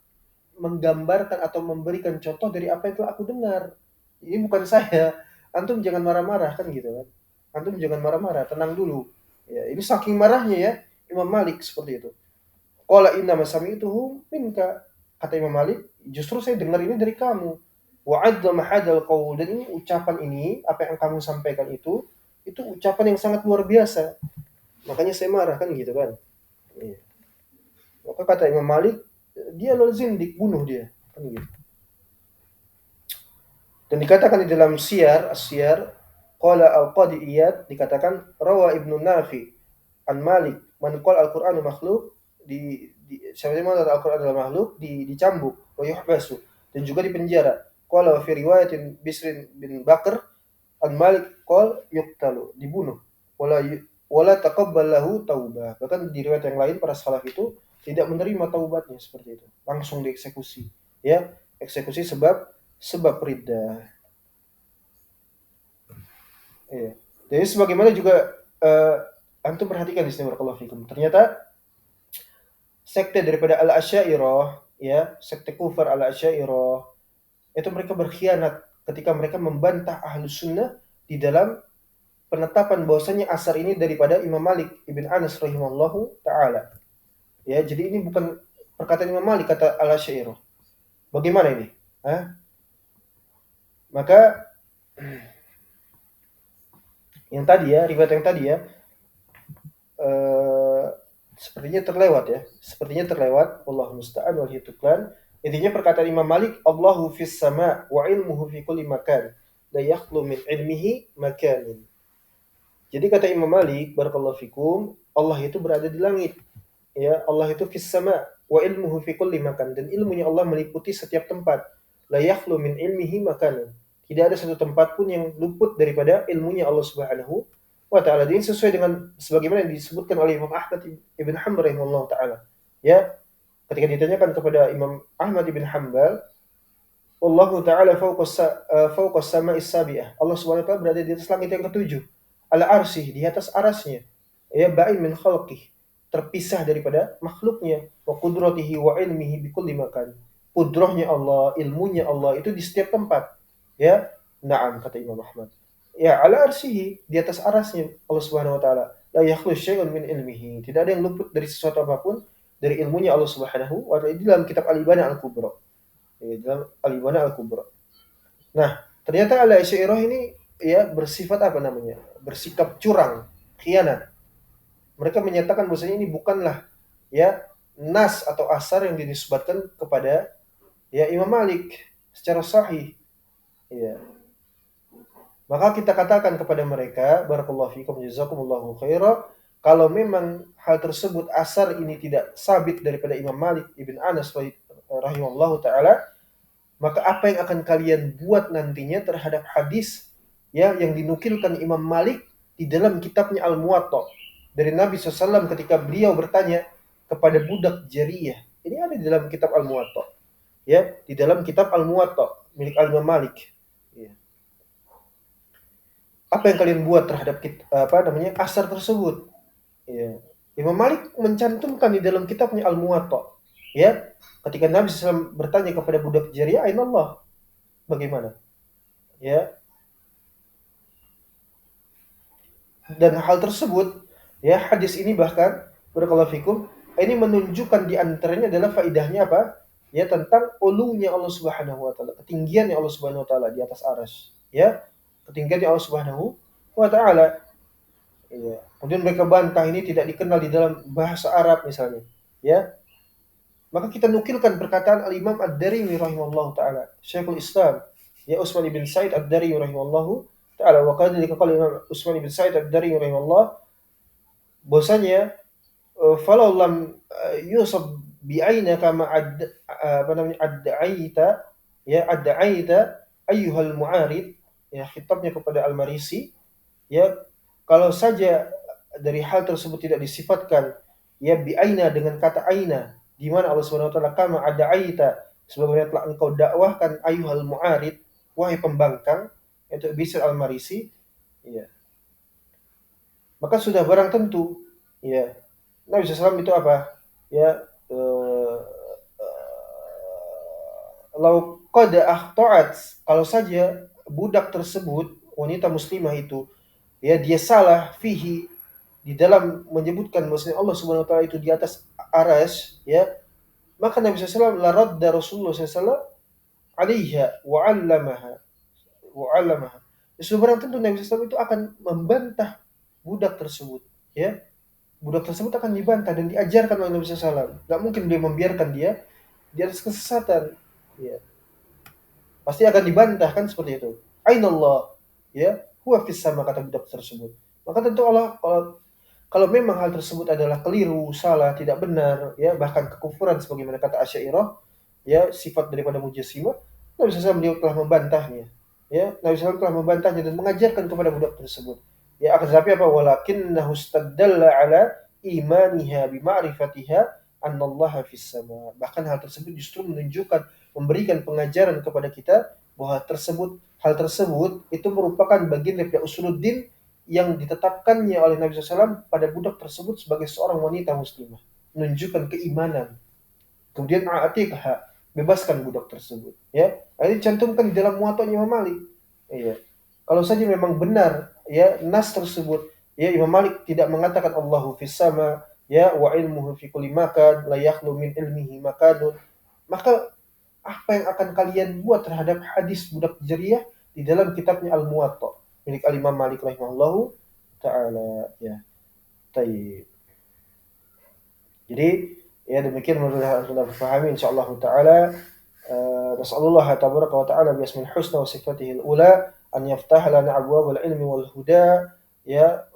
menggambarkan atau memberikan contoh dari apa yang telah aku dengar. Ini bukan saya. Antum jangan marah-marah, kan gitu kan. Antum jangan marah-marah, tenang dulu. Ya, ini saking marahnya, ya, Imam Malik seperti itu. Qala innama sami'tuhu minka. Kata Imam Malik, justru saya dengar ini dari kamu. Wa 'azzama hadzal qaul, dan ini ucapan ini, apa yang kamu sampaikan itu ucapan yang sangat luar biasa. Makanya saya marah, kan gitu kan. Iya. Maka kata Imam Malik, dia adalah zindik, bunuh dia, kan gitu. Dan dikatakan di dalam As-Siyar, qala Al-Qadi Iyad, dikatakan rawa Ibnu Nafi an Malik man qala Al-Qur'anu makhluk, siapa yang mengatakan Al-Qur'an adalah makhluk dicambuk, wa yuhbasu, dan juga dipenjara. Qala fi riwayatin Bisr bin Bakr an Malik qala yuqtalu, dibunuh. Wala taqabbal lahu taubah. Bahkan di riwayat yang lain para salaf itu tidak menerima taubatnya seperti itu. Langsung dieksekusi. Ya, eksekusi sebab riddah. Ya. Jadi sebagaimana juga antum perhatikan di sini barakallahu fikum. Ternyata sekte daripada Al-Asy'ariyah, ya, sekte kufar Al-Asy'ariyah itu mereka berkhianat ketika mereka membantah Ahlus Sunnah di dalam penetapan bahwasanya asar ini daripada Imam Malik ibn Anas rahimahullahu taala. Ya, jadi ini bukan perkataan Imam Malik kata Al-Asy'ariyah. Bagaimana ini? Hah? Maka yang tadi ya, riwayat yang tadi ya, eh, sepertinya terlewat ya. Sepertinya terlewat. Wallahu musta'an wal hituklan. Intinya perkataan Imam Malik, Allahu fis sama wa ilmuhu fi kulli makan. La yakhlu min ilmihi makanin. Jadi kata Imam Malik, barakallahu fikum, Allah itu berada di langit. Ya, Allah itu fis sama wa ilmuhu fi kulli makan, dan ilmunya Allah meliputi setiap tempat. La yakhlu min ilmihi makanan. Tidak ada satu tempat pun yang luput daripada ilmunya Allah Subhanahu wa taala. Ini sesuai dengan sebagaimana yang disebutkan oleh Imam Ahmad ibn Hanbal rahimahullah taala. Ya, ketika ditanyakan kepada Imam Ahmad ibn Hanbal, Wallahu ta'ala fawqa sama'is sabi'ah. Allah Subhanahu wa taala berada di atas langit yang ketujuh. Ala arsih, di atas arasnya. Ya, ba'in min khalqih, terpisah daripada makhluknya. Wa qudratihi wa ilmihi bi kulli makan. Kudrahnya Allah, ilmunya Allah itu di setiap tempat. Ya, na'am kata Imam Ahmad. Ya, ala arsihi, di atas arasnya Allah Subhanahu wa taala. La yakhlu syai'un min ilmihi. Tidak ada yang luput dari sesuatu apapun dari ilmunya Allah Subhanahu wa taala. Di dalam kitab Al-Ibana Al-Kubra. Ya, dalam Al-Ibana Al-Kubra. Nah, ternyata Al-Asy'ariyah ini ya bersifat apa namanya? Bersikap curang, khianat. Mereka menyatakan bahwasanya ini bukanlah ya nas atau asar yang dinisbatkan kepada ya Imam Malik secara sahih. Ya. Maka kita katakan kepada mereka, barakallahu fikum jazakumullahu khaira, kalau memang hal tersebut asar ini tidak sabit daripada Imam Malik ibn Anas rahimahullahu taala, maka apa yang akan kalian buat nantinya terhadap hadis ya yang dinukilkan Imam Malik di dalam kitabnya Al-Muwatta dari Nabi SAW ketika beliau bertanya kepada budak Jariyah. Ini ada di dalam kitab Al-Muwatta. Ya, di dalam kitab Al-Muwatta milik Al-Imam Malik. Ya. Apa yang kalian buat terhadap asar tersebut? Ya. Imam Malik mencantumkan di dalam kitabnya Al-Muwatta. Ya, ketika Nabi SAW bertanya kepada budak Jariyah, "Aina Allah?" Bagaimana? Ya. Dan hal tersebut, ya hadis ini bahkan barakallahu fikum, ini menunjukkan di antaranya adalah faidahnya apa? Ya tentang ulunya Allah Subhanahu wa taala, ketinggiannya Allah Subhanahu wa taala di atas arsy. Ya, ketinggiannya Allah Subhanahu wa taala. Ya. Kemudian mereka bantah ini tidak dikenal di dalam bahasa Arab misalnya. Ya, maka kita nukilkan perkataan Al-Imam Ad-Darimi rahimahullahu taala, Syekhul Islam, ya Utsman bin Said Ad-Darimi rahimahullahu taala, wa kadzalika qala Imam Utsman bin Said Ad-Darimi rahimahullah, bahwasanya falau lam yusab bi aina kama ad'aita ya ad'aita ayyuhal mu'arid, ya khitabnya kepada Al-Marisi, ya kalau saja dari hal tersebut tidak disifatkan ya bi aina dengan kata aina, di mana Allah Subhanahu wa taala kama ad'aita, sebagaimana telah engkau dakwahkan ayyuhal mu'arid, wahai pembangkang, itu Bishr Al-Marisi, ya maka sudah barang tentu ya Nabi SAW itu apa ya lau qad akhta'at, kalau saja budak tersebut, wanita muslimah itu ya dia salah fihi, di dalam menyebutkan bahwasanya Allah Subhanahu wa taala itu di atas arsy, ya maka Nabi SAW la radda Rasulullah SAW alaiha wa 'allamaha. Sebenarnya tentu Nabi SAW itu akan membantah budak tersebut, ya budak tersebut akan dibantah dan diajarkan oleh Nabi SAW. Gak mungkin dia membiarkan dia di atas kesesatan, ya pasti akan dibantah kan seperti itu. Aina Allah, ya huwa fis sama, kata budak tersebut. Maka tentu Allah kalau memang hal tersebut adalah keliru, salah, tidak benar, ya bahkan kekufuran sebagaimana kata Asy'ariyah, ya sifat daripada Mujassimah, Nabi SAW beliau telah membantahnya. Ya, Nabi SAW telah membantahnya dan mengajarkan kepada budak tersebut. Ya akan tetapi apa? Walakinnahu istadalla ala imaniha bi ma'rifatiha annallaha fis sama. Bahkan hal tersebut justru menunjukkan, memberikan pengajaran kepada kita bahwa hal tersebut itu merupakan bagian dari usuluddin yang ditetapkannya oleh Nabi SAW pada budak tersebut sebagai seorang wanita muslimah, menunjukkan keimanan. Kemudian a'atiqha, bebaskan budak tersebut, ya. Ini dicantumkan di dalam Muwatta Imam Malik. Iya. Kalau saja memang benar ya nas tersebut, ya Imam Malik tidak mengatakan Allahu fis sama, ya wa ilmuhu fi kulli makan, la yakhlu min ilmihi makanun, maka apa yang akan kalian buat terhadap hadis budak jariyah di dalam kitabnya Al-Muwatta milik Al-Imam Malik rahimahullahu taala, ya. Tayyib. Jadi ya demikian mudah sudah dipahami insyaallah taala. Nas'alullah tabaraka wa ta'ala bi asmil husna wa sifatihil ula an yaftah lana abwabal ilmi wal huda, ya,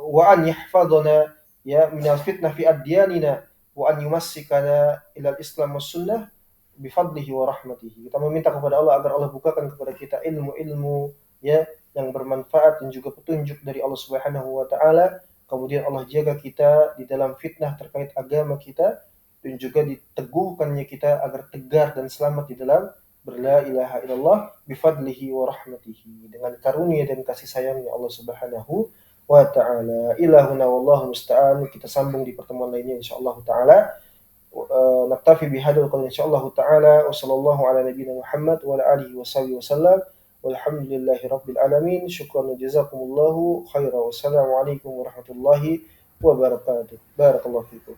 wa an yahfadhana ya minal fitnah fi adyanina wa an yumassikana ilal islam was sunnah bifadlihi wa rahmatihi. Kita meminta kepada Allah agar Allah bukakan kepada kita ilmu-ilmu ya yang bermanfaat dan juga petunjuk dari Allah Subhanahu wa taala. Kemudian Allah jaga kita di dalam fitnah terkait agama kita dan juga diteguhkannya kita agar tegar dan selamat di dalam berla ilaha illallah bifadlihi wa rahmatihi, dengan karunia dan kasih sayangnya Allah Subhanahu wa taala. Ilahuna wallahu musta'an. Kita sambung di pertemuan lainnya insyaallah taala. نكتفي بهذا القدر إن شاء الله تعالى وصلى الله على نبينا محمد وعلى آله وصحبه وسلم والحمد لله رب العالمين. شكرا وجزاكم الله خيرا والسلام عليكم ورحمة الله وبركاته. بارك الله فيكم.